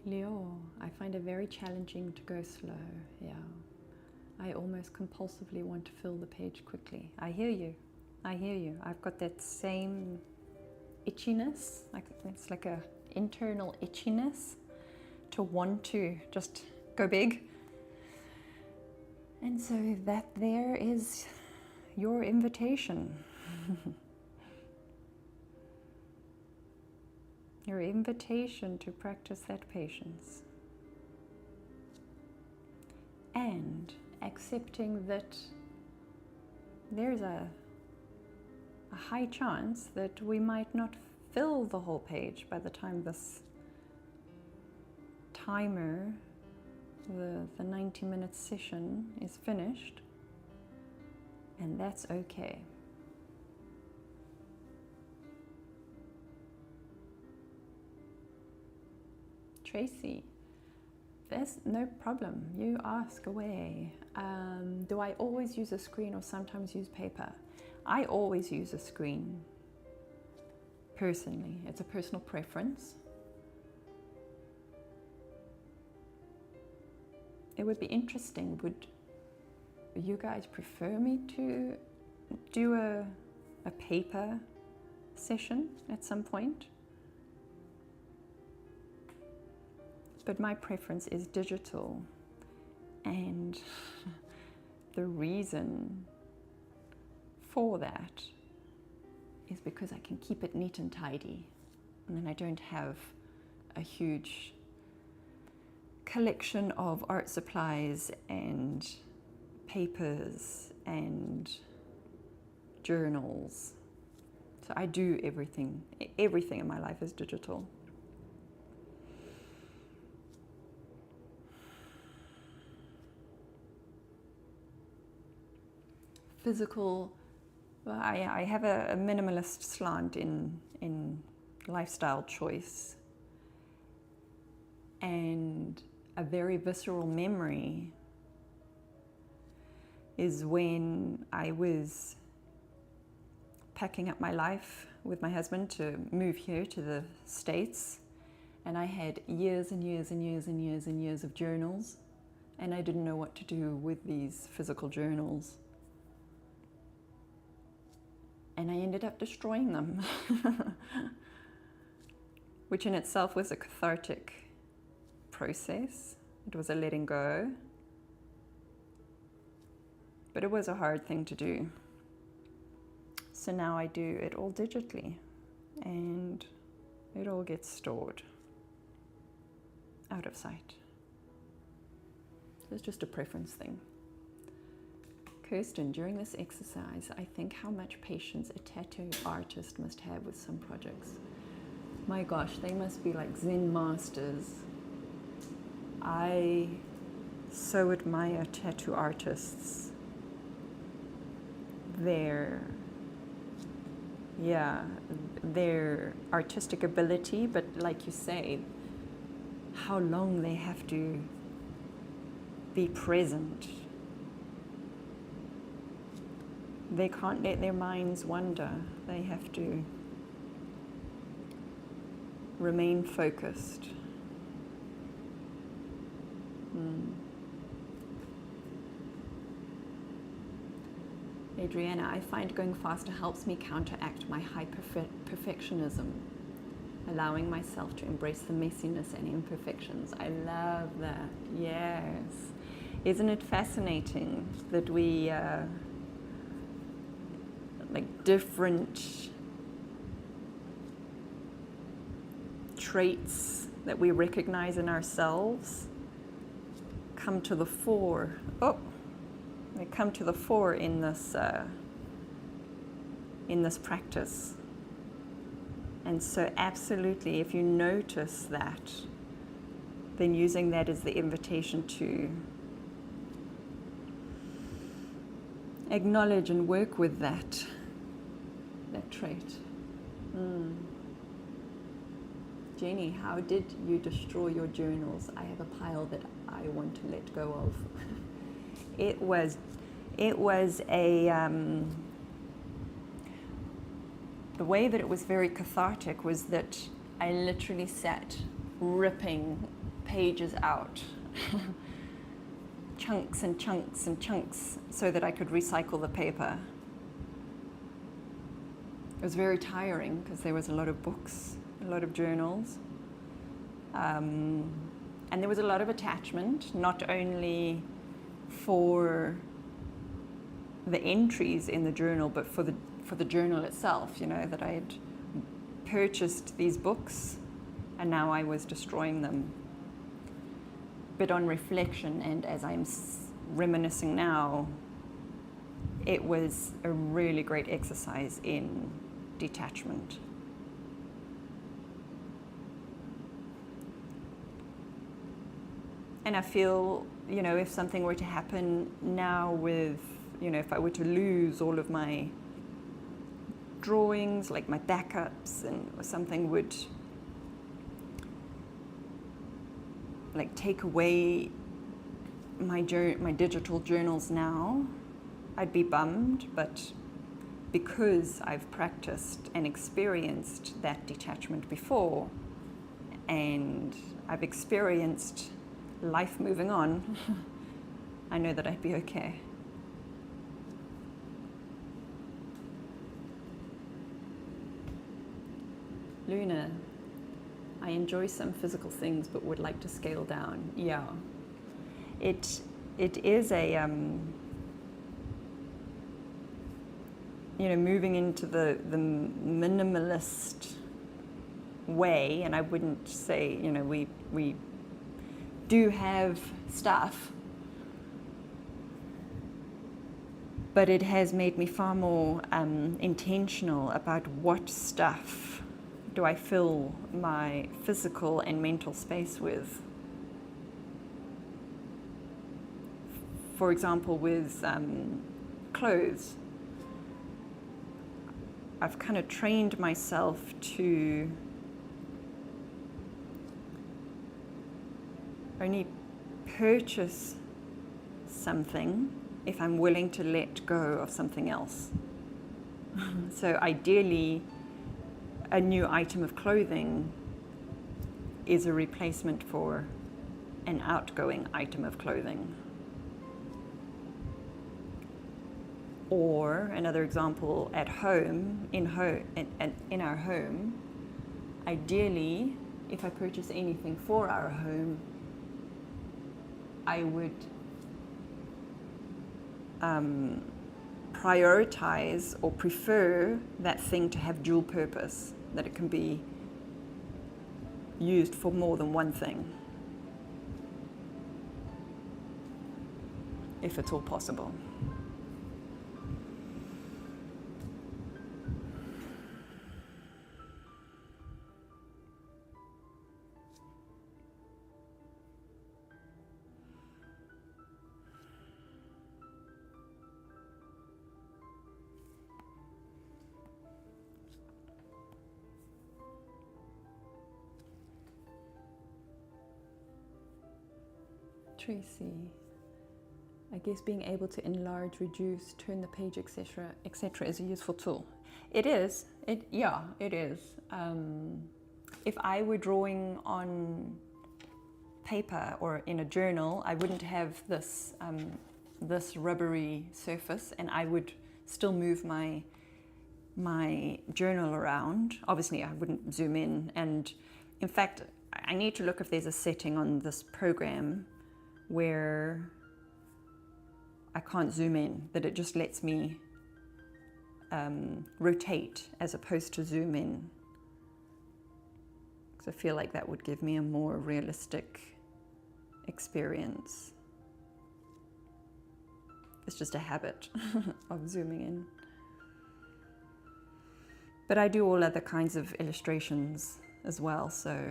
Leo, I find it very challenging to go slow, yeah. I almost compulsively want to fill the page quickly. I hear you. I hear you. I've got that same itchiness, like it's like a internal itchiness to want to just go big. And so that there is your invitation. Your invitation to practice that patience. And accepting that there's a high chance that we might not fill the whole page by the time this timer, the 90-minute session is finished, and that's okay. Tracy, there's no problem. You ask away. Do I always use a screen or sometimes use paper? I always use a screen. Personally, it's a personal preference. It would be interesting. Would you guys prefer me to do a paper session at some point? But my preference is digital, and the reason for that is because I can keep it neat and tidy, and then I don't have a huge collection of art supplies and papers and journals. So I do everything in my life is digital. Physical, well, I have a minimalist slant in lifestyle choice, and a very visceral memory is when I was packing up my life with my husband to move here to the States, and I had years and years and years and years and years of journals, and I didn't know what to do with these physical journals. And I ended up destroying them, which in itself was a cathartic process. It was a letting go, but it was a hard thing to do. So now I do it all digitally, and it all gets stored out of sight. It's just a preference thing. Kirsten, during this exercise, I think how much patience a tattoo artist must have with some projects. My gosh, they must be like Zen masters. I so admire tattoo artists. Their artistic ability, but like you say, how long they have to be present. They can't let their minds wander. They have to remain focused. Adriana, I find going faster helps me counteract my high perfectionism, allowing myself to embrace the messiness and imperfections. I love that. Yes. Isn't it fascinating that we like different traits that we recognize in ourselves come to the fore. Oh, they come to the fore in this practice. And so absolutely, if you notice that, then using that as the invitation to acknowledge and work with that trait. Jenny, how did you destroy your journals? I have a pile that I want to let go of. It was the way that it was very cathartic was that I literally sat ripping pages out, chunks and chunks and chunks, so that I could recycle the paper. It was very tiring because there was a lot of books, a lot of journals, and there was a lot of attachment, not only for the entries in the journal, but for the journal itself, you know, that I had purchased these books and now I was destroying them. But on reflection, and as I'm reminiscing now, it was a really great exercise in detachment. And I feel, you know, if something were to happen now with, you know, if I were to lose all of my drawings, like my backups, and something would like take away my digital journals now, I'd be bummed, but because I've practiced and experienced that detachment before, and I've experienced life moving on, I know that I'd be okay. Luna, I enjoy some physical things but would like to scale down. Yeah, it is a you know, moving into the minimalist way, and I wouldn't say, you know, we do have stuff, but it has made me far more intentional about what stuff do I fill my physical and mental space with. For example, with clothes, I've kind of trained myself to only purchase something if I'm willing to let go of something else. So ideally, a new item of clothing is a replacement for an outgoing item of clothing. Or another example, at home, in our home, ideally, if I purchase anything for our home, I would prioritize or prefer that thing to have dual purpose, that it can be used for more than one thing, if it's all possible. Tracy, I guess being able to enlarge, reduce, turn the page, etc., is a useful tool. It is. It is. If I were drawing on paper or in a journal, I wouldn't have this this rubbery surface, and I would still move my journal around. Obviously, I wouldn't zoom in, and in fact, I need to look if there's a setting on this program where I can't zoom in, that it just lets me rotate as opposed to zoom in. Because I feel like that would give me a more realistic experience. It's just a habit of zooming in. But I do all other kinds of illustrations as well, so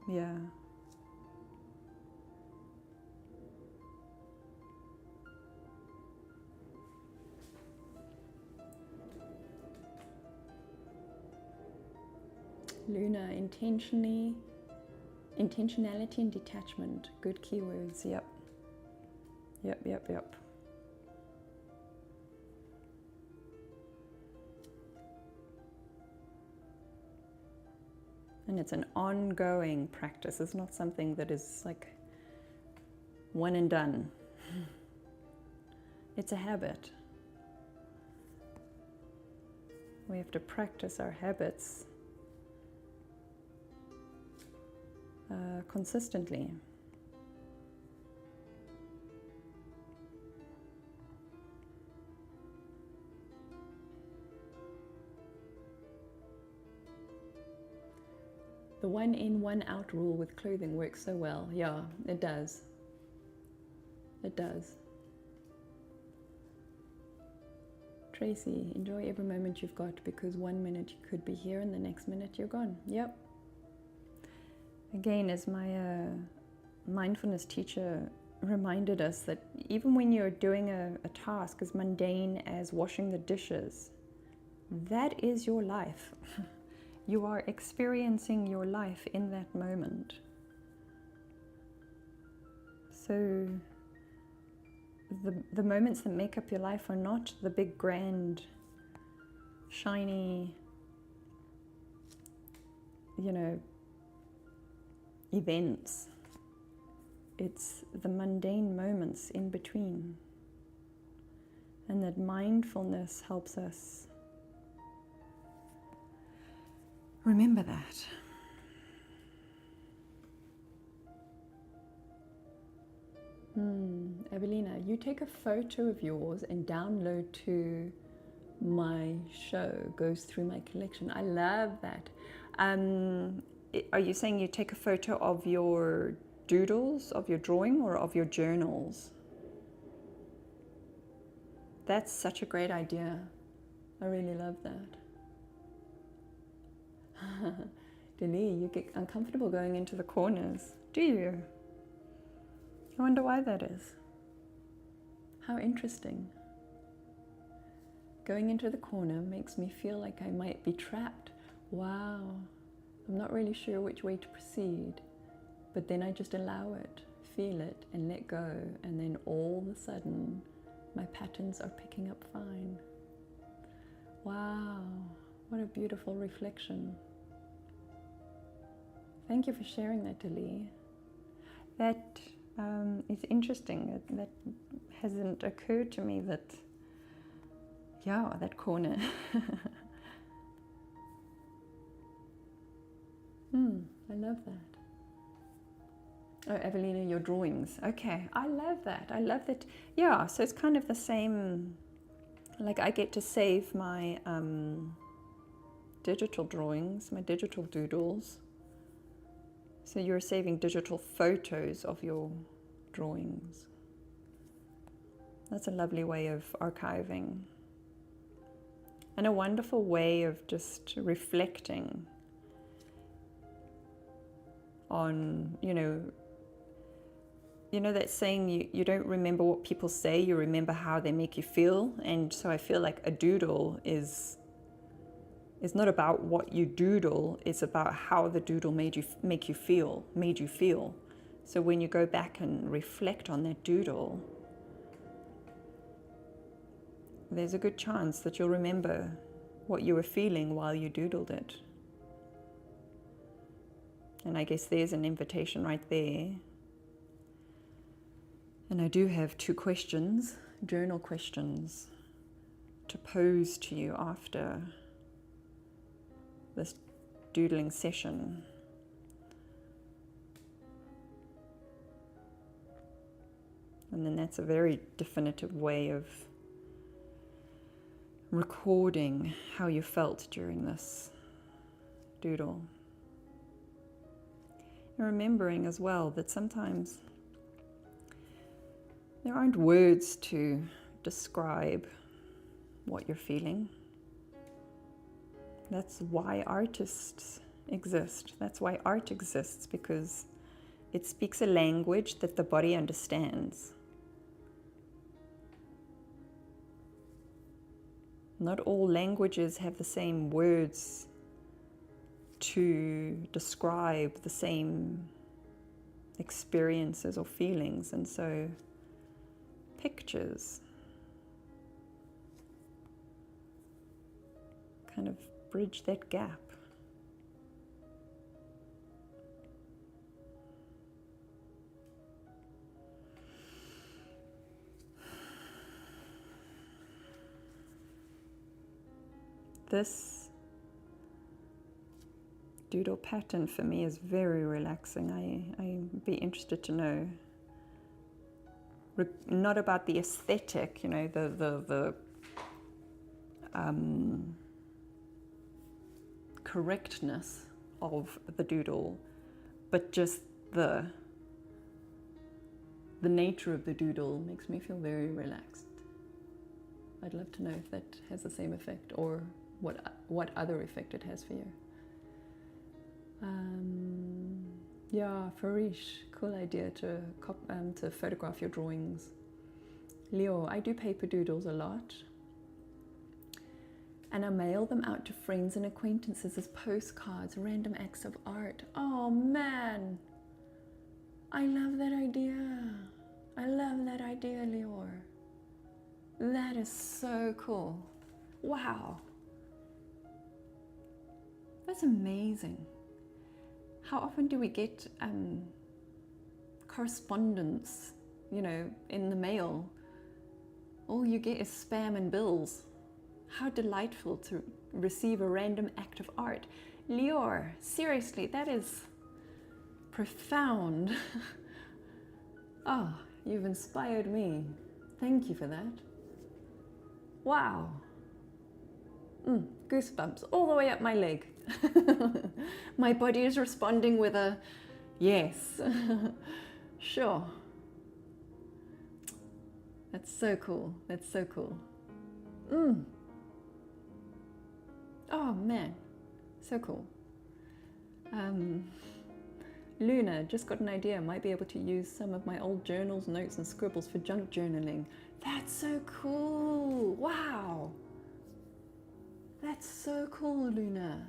yeah. Luna, intentionality and detachment, good keywords. Yep. Yep. And it's an ongoing practice. It's not something that is like one and done. It's a habit. We have to practice our habits consistently. The one in, one out rule with clothing works so well. Yeah, it does. It does. Tracy, enjoy every moment you've got, because 1 minute you could be here and the next minute you're gone. Yep. Again, as my mindfulness teacher reminded us, that even when you're doing a task as mundane as washing the dishes, that is your life. You are experiencing your life in that moment. So the moments that make up your life are not the big, grand, shiny, events. It's the mundane moments in between. And that mindfulness helps us remember that. Evelina, you take a photo of yours and download to my show, goes through my collection. I love that. Are you saying you take a photo of your doodles, of your drawing, or of your journals? That's such a great idea. I really love that. Denis, you get uncomfortable going into the corners. Do you? I wonder why that is. How interesting. Going into the corner makes me feel like I might be trapped. Wow. I'm not really sure which way to proceed, but then I just allow it, feel it, and let go, and then all of a sudden my patterns are picking up fine. Wow, what a beautiful reflection. Thank you for sharing that, Delis. That is interesting. That hasn't occurred to me, that, yeah, that corner. I love that. Oh, Evelina, your drawings. Okay, I love that. I love that. Yeah, so it's kind of the same, like I get to save my digital drawings, my digital doodles. So you're saving digital photos of your drawings. That's a lovely way of archiving. And a wonderful way of just reflecting on, that saying, you don't remember what people say, you remember how they make you feel. And so I feel like a doodle is not about what you doodle, it's about how the doodle made you feel. So when you go back and reflect on that doodle, there's a good chance that you'll remember what you were feeling while you doodled it. And I guess there's an invitation right there. And I do have 2 questions, journal questions, to pose to you after this doodling session. And then that's a very definitive way of recording how you felt during this doodle. And remembering as well that sometimes there aren't words to describe what you're feeling. That's why artists exist. That's why art exists, because it speaks a language that the body understands. Not all languages have the same words to describe the same experiences or feelings, and so pictures kind of bridge that gap. This doodle pattern for me is very relaxing. I'd be interested to know, not about the aesthetic, you know, the correctness of the doodle, but just the nature of the doodle makes me feel very relaxed. I'd love to know if that has the same effect, or what other effect it has for you. Yeah, Farish, cool idea to photograph your drawings. Leo, I do paper doodles a lot, and I mail them out to friends and acquaintances as postcards, random acts of art. Oh man, I love that idea. I love that idea, Leo. That is so cool. Wow. That's amazing. How often do we get correspondence, you know, in the mail? All you get is spam and bills. How delightful to receive a random act of art. Lior, seriously, that is profound. Oh, you've inspired me. Thank you for that. Wow. Goosebumps all the way up my leg. My body is responding with a yes. Sure. That's so cool. That's so cool. Oh man, so cool. Luna, just got an idea. Might be able to use some of my old journals, notes and scribbles for junk journaling. That's so cool. Wow. That's so cool, Luna.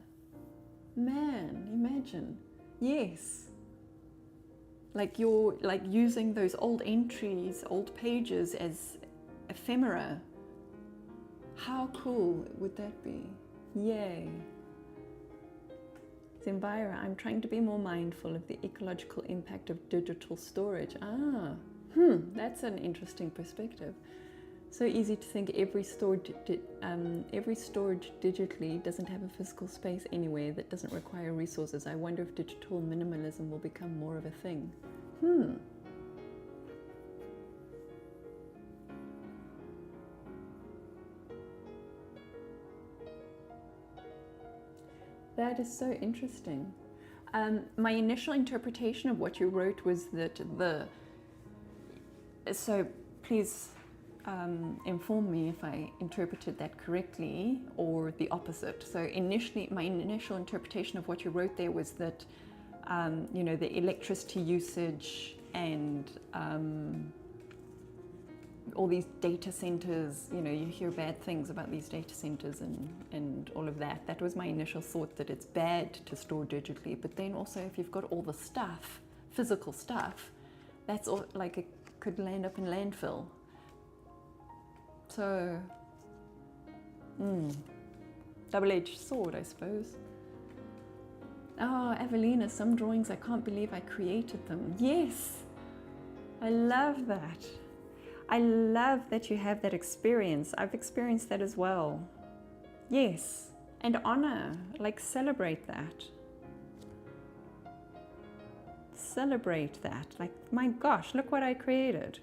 Man, imagine. Yes. Like you're like using those old entries, old pages as ephemera. How cool would that be? Yay. Zimbira, I'm trying to be more mindful of the ecological impact of digital storage. That's an interesting perspective. So easy to think every storage digitally doesn't have a physical space anywhere that doesn't require resources. I wonder if digital minimalism will become more of a thing. That is so interesting. My initial interpretation of what you wrote was that so please inform me if I interpreted that correctly or the opposite. So initially, my initial interpretation of what you wrote there was that, you know, the electricity usage and all these data centers, you know, you hear bad things about these data centers and all of that. That was my initial thought, that it's bad to store digitally. But then also, if you've got all the stuff, physical stuff, that's all, like, it could land up in landfill. So, double-edged sword, I suppose. Oh, Evelina, some drawings, I can't believe I created them. Yes, I love that. I love that you have that experience. I've experienced that as well. Yes, and honor, like, celebrate that. Celebrate that. Like, my gosh, look what I created.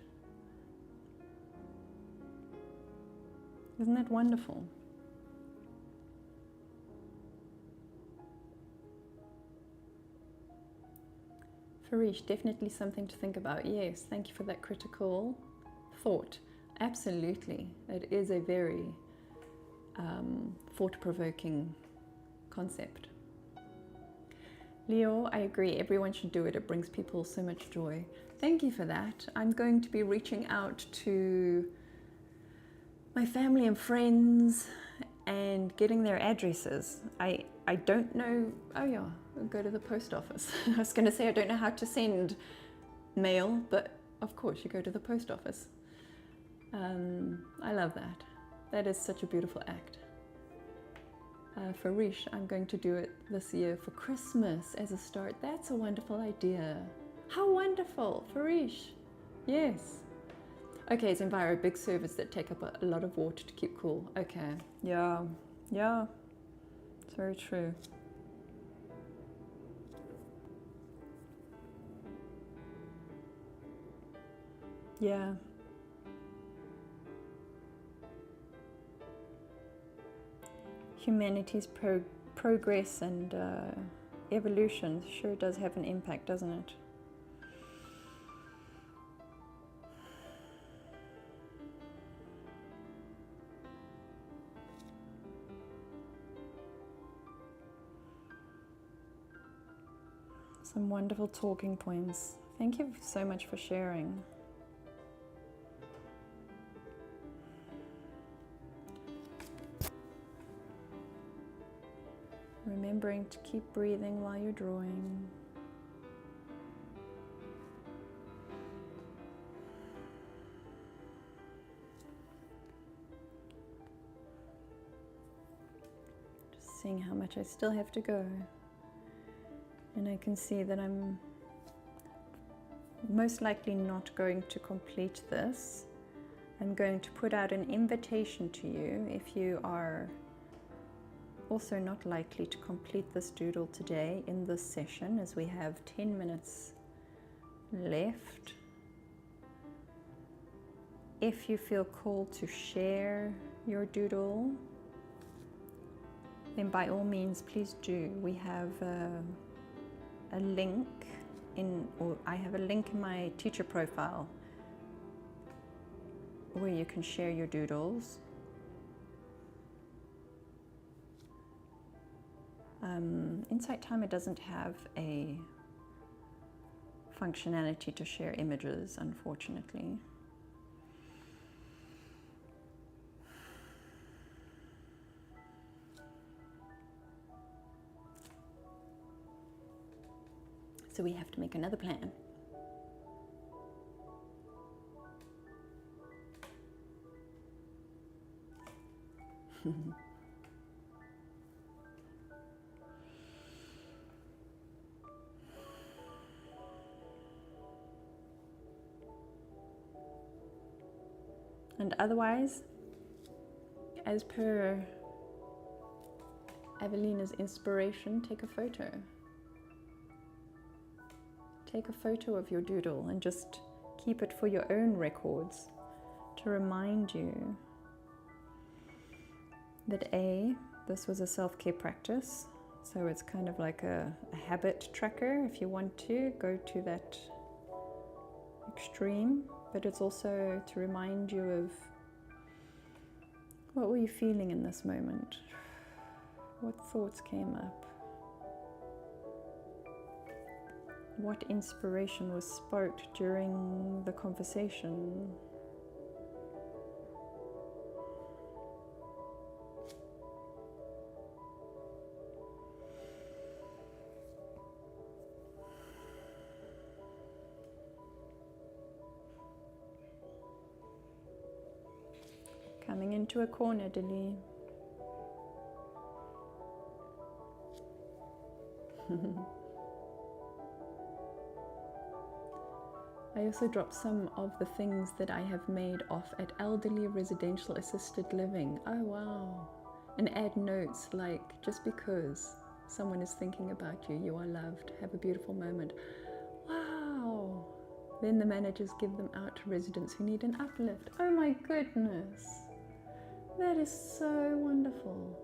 Isn't that wonderful? Farish, definitely something to think about. Yes, thank you for that critical thought. Absolutely. It is a very thought-provoking concept. Leo, I agree. Everyone should do it. It brings people so much joy. Thank you for that. I'm going to be reaching out to my family and friends and getting their addresses. I don't know. Oh yeah, I'll go to the post office. I was going to say I don't know how to send mail, but of course you go to the post office. I love that. That is such a beautiful act. Farish, I'm going to do it this year for Christmas as a start. That's a wonderful idea. How wonderful, Farish. Yes. Okay, it's Enviro, big servers that take up a lot of water to keep cool. Okay, yeah, it's very true. Yeah. Humanity's progress and evolution sure does have an impact, doesn't it? Some wonderful talking points. Thank you so much for sharing. Remembering to keep breathing while you're drawing. Just seeing how much I still have to go. And I can see that I'm most likely not going to complete this. I'm going to put out an invitation to you if you are also not likely to complete this doodle today in this session, as we have 10 minutes left. If you feel called to share your doodle, then by all means please do. We have a link I have a link in my teacher profile where you can share your doodles. Insight Timer doesn't have a functionality to share images, unfortunately. So we have to make another plan. And otherwise, as per Evelina's inspiration, take a photo. Take a photo of your doodle and just keep it for your own records to remind you that this was a self-care practice. So it's kind of like a habit tracker if you want to go to that extreme. But it's also to remind you of what were you feeling in this moment? What thoughts came up? What inspiration was sparked during the conversation? Coming into a corner, Dilly. I also dropped some of the things that I have made off at Elderly Residential Assisted Living. Oh wow. And add notes like, just because someone is thinking about you, you are loved, have a beautiful moment. Wow. Then the managers give them out to residents who need an uplift. Oh my goodness. That is so wonderful.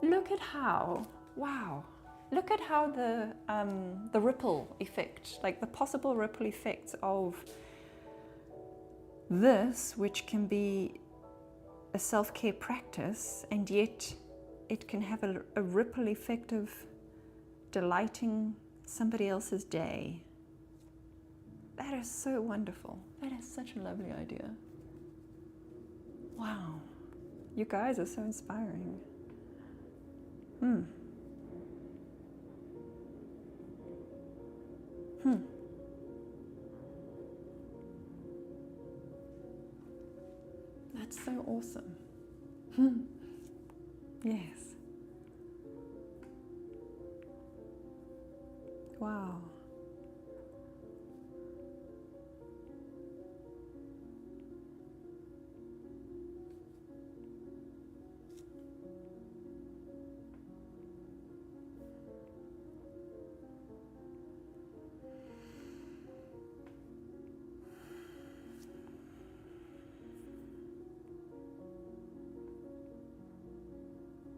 Look at how, wow, look at how the ripple effect, like the possible ripple effects of this, which can be a self-care practice, and yet it can have a ripple effect of delighting somebody else's day. That is so wonderful. That is such a lovely idea. Wow. You guys are so inspiring. That's so awesome. Yes. Wow.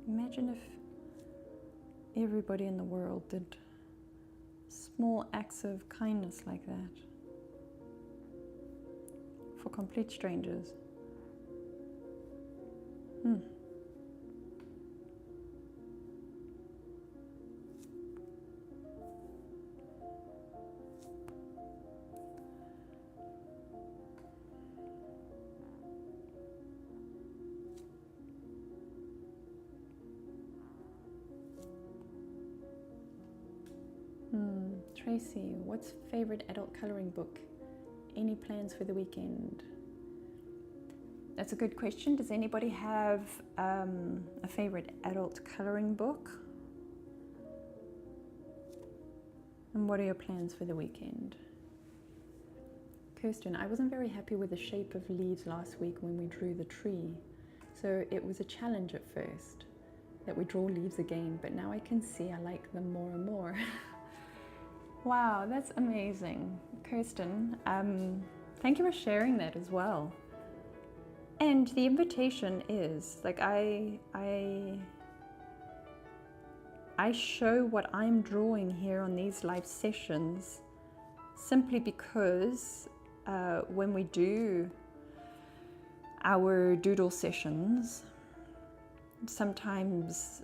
Imagine if everybody in the world did small acts of kindness like that for complete strangers. Tracy, what's favorite adult coloring book? Any plans for the weekend? That's a good question. Does anybody have a favorite adult coloring book? And what are your plans for the weekend? Kirsten, I wasn't very happy with the shape of leaves last week when we drew the tree. So it was a challenge at first that we draw leaves again, but now I can see I like them more and more. Wow, that's amazing. Kirsten, thank you for sharing that as well. And the invitation is, like, I show what I'm drawing here on these live sessions simply because when we do our doodle sessions, sometimes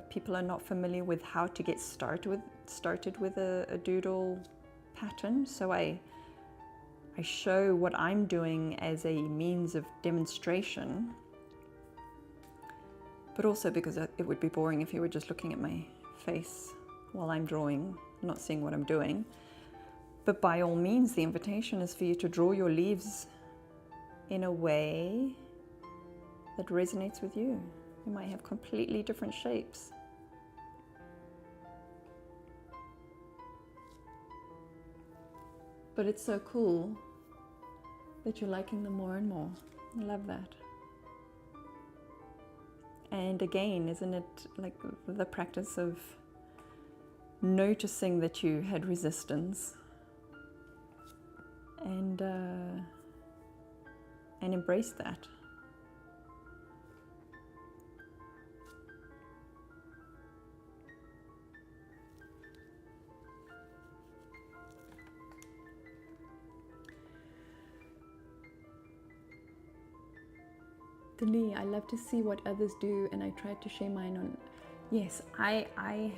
people are not familiar with how to get started with a doodle pattern. So I show what I'm doing as a means of demonstration, but also because it would be boring if you were just looking at my face while I'm drawing, not seeing what I'm doing. But by all means, the invitation is for you to draw your leaves in a way that resonates with you. You might have completely different shapes. But it's so cool that you're liking them more and more. I love that. And again, isn't it like the practice of noticing that you had resistance and embrace that? Lee, I love to see what others do, and I try to share mine on. Yes, I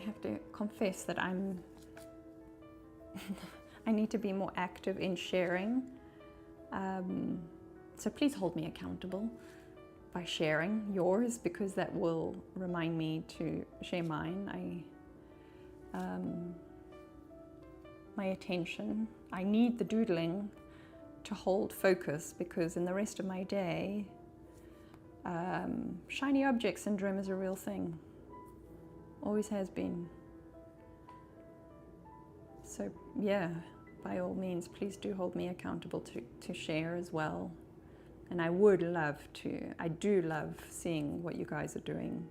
have to confess that I need to be more active in sharing. So please hold me accountable by sharing yours, because that will remind me to share mine. My attention. I need the doodling to hold focus, because in the rest of my day, shiny object syndrome is a real thing. Always has been. So yeah, by all means, please do hold me accountable to share as well. And I would love to, I do love seeing what you guys are doing.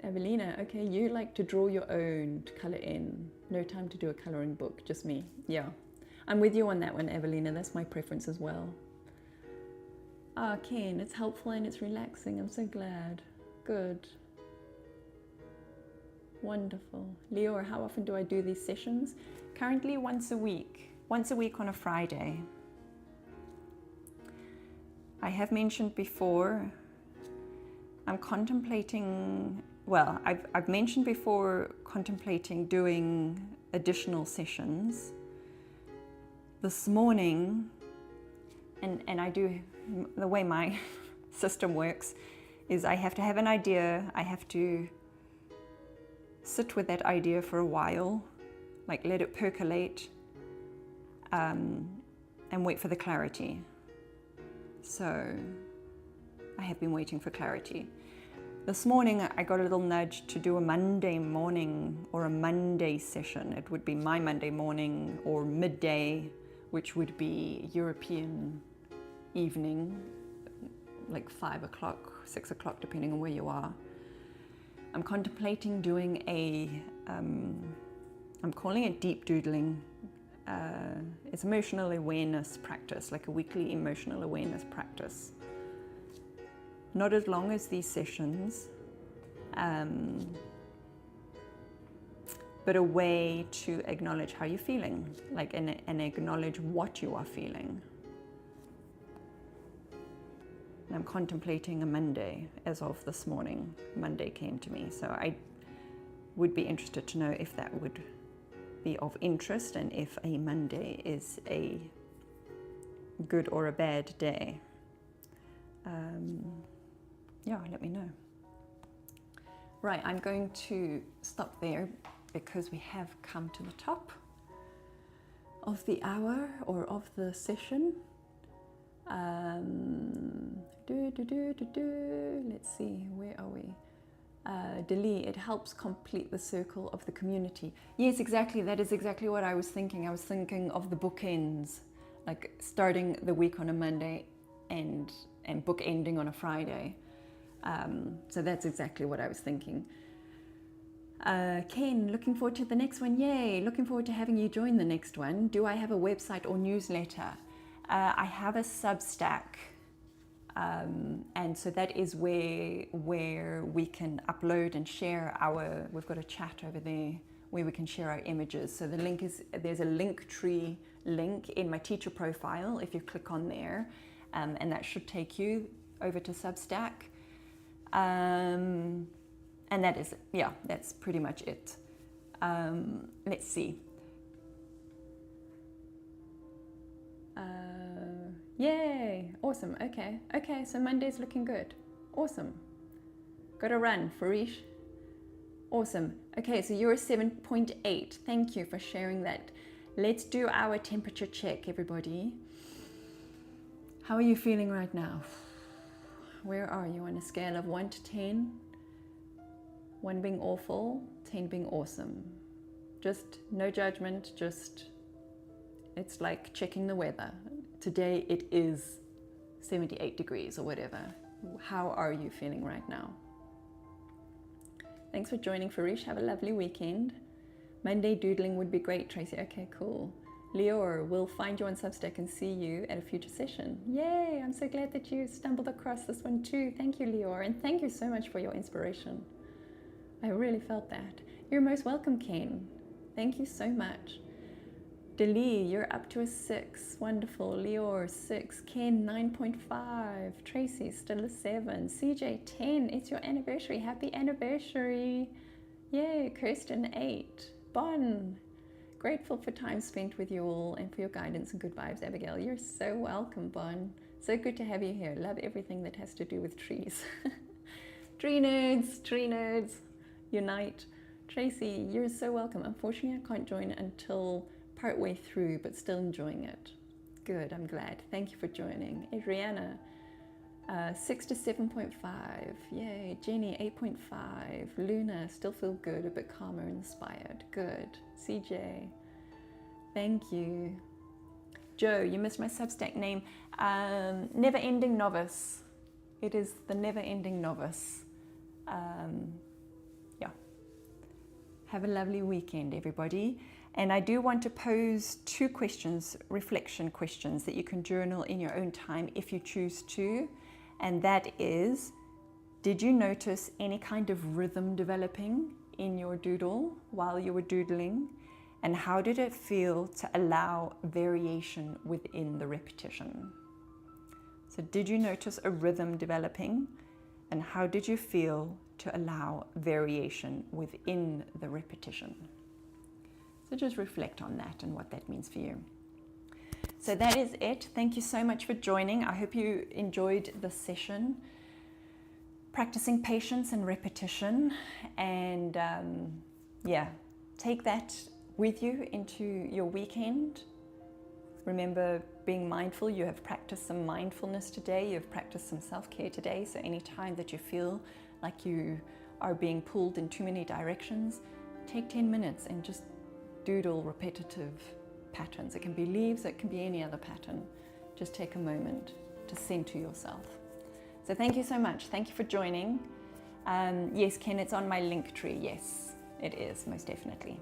Evelina, okay, you like to draw your own to colour in. No time to do a colouring book, just me. Yeah, I'm with you on that one, Evelina. That's my preference as well. Ah, Ken, it's helpful and it's relaxing. I'm so glad. Good. Wonderful. Leo, how often do I do these sessions? Currently once a week. Once a week on a Friday. I have mentioned before, I'm contemplating, well, I've mentioned before contemplating doing additional sessions. This morning, and I do, the way my system works is I have to have an idea, I have to sit with that idea for a while, like let it percolate, and wait for the clarity. So I have been waiting for clarity. This morning I got a little nudge to do a Monday morning or a Monday session. It would be my Monday morning or midday, which would be European evening, like 5 o'clock, 6 o'clock, depending on where you are. I'm contemplating doing I'm calling it deep doodling. It's emotional awareness practice, like a weekly emotional awareness practice. Not as long as these sessions, but a way to acknowledge how you're feeling, like and acknowledge what you are feeling. And I'm contemplating a Monday as of this morning. Monday came to me, so I would be interested to know if that would be of interest and if a Monday is a good or a bad day. Yeah, let me know. Right, I'm going to stop there because we have come to the top of the hour or of the session. Let's see, where are we? Delete, it helps complete the circle of the community. Yes, exactly, that is exactly what I was thinking. I was thinking of the bookends, like starting the week on a Monday and book ending on a Friday. So that's exactly what I was thinking. Ken, looking forward to the next one. Yay, looking forward to having you join the next one. Do I have a website or newsletter? I have a Substack, and so that is where we can upload and share we've got a chat over there where we can share our images. So the link is, there's a Linktree link in my teacher profile if you click on there, and that should take you over to Substack. And that is, yeah, that's pretty much it. Let's see. Yay, awesome, okay, so Monday's looking good, awesome. Got to run, Farish. Awesome, okay, so you're a 7.8, thank you for sharing that. Let's do our temperature check, everybody. How are you feeling right now? Where are you on a scale of 1 to 10? 1 being awful, 10 being awesome. Just no judgment, just, it's like checking the weather. Today it is 78 degrees or whatever. How are you feeling right now? Thanks for joining, Farish. Have a lovely weekend. Monday doodling would be great, Tracy. Okay, cool. Leor, we'll find you on Substack and see you at a future session. Yay, I'm so glad that you stumbled across this one too. Thank you, Leor, and thank you so much for your inspiration. I really felt that. You're most welcome, Ken. Thank you so much. Deli, you're up to a 6. Wonderful. Leor, 6. Ken, 9.5. Tracy, still a 7. CJ, 10. It's your anniversary. Happy anniversary. Yay. Kirsten, 8. Bon, grateful for time spent with you all and for your guidance and good vibes. Abigail, you're so welcome, Bon. So good to have you here. Love everything that has to do with trees. Tree nerds, unite. Tracy, you're so welcome. Unfortunately, I can't join until partway through, but still enjoying it. Good, I'm glad. Thank you for joining. Adriana, 6 to 7.5. Yay. Jenny, 8.5. Luna, still feel good, a bit calmer, inspired. Good. CJ, thank you. Joe, you missed my Substack name. Never Ending Novice. It is the Never Ending Novice. Have a lovely weekend, everybody. And I do want to pose 2 questions, reflection questions, that you can journal in your own time if you choose to. And that is, did you notice any kind of rhythm developing in your doodle while you were doodling? And how did it feel to allow variation within the repetition? So did you notice a rhythm developing? And how did you feel to allow variation within the repetition? So just reflect on that and what that means for you. So that is it. Thank you so much for joining. I hope you enjoyed this session. Practicing patience and repetition. And take that with you into your weekend. Remember being mindful. You have practiced some mindfulness today. You've practiced some self-care today. So anytime that you feel like you are being pulled in too many directions, take 10 minutes and just doodle repetitive patterns. It can be leaves, it can be any other pattern. Just take a moment to center yourself. So thank you so much. Thank you for joining. Yes, Ken, it's on my link tree. Yes, it is, most definitely.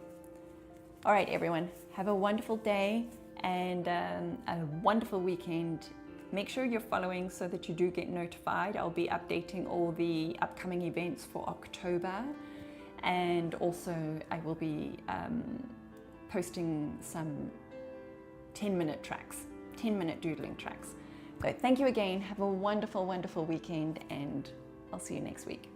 All right, everyone, have a wonderful day and a wonderful weekend. Make sure you're following so that you do get notified. I'll be updating all the upcoming events for October, and also I will be posting some 10-minute tracks, 10-minute doodling tracks. So thank you again. Have a wonderful, wonderful weekend, and I'll see you next week.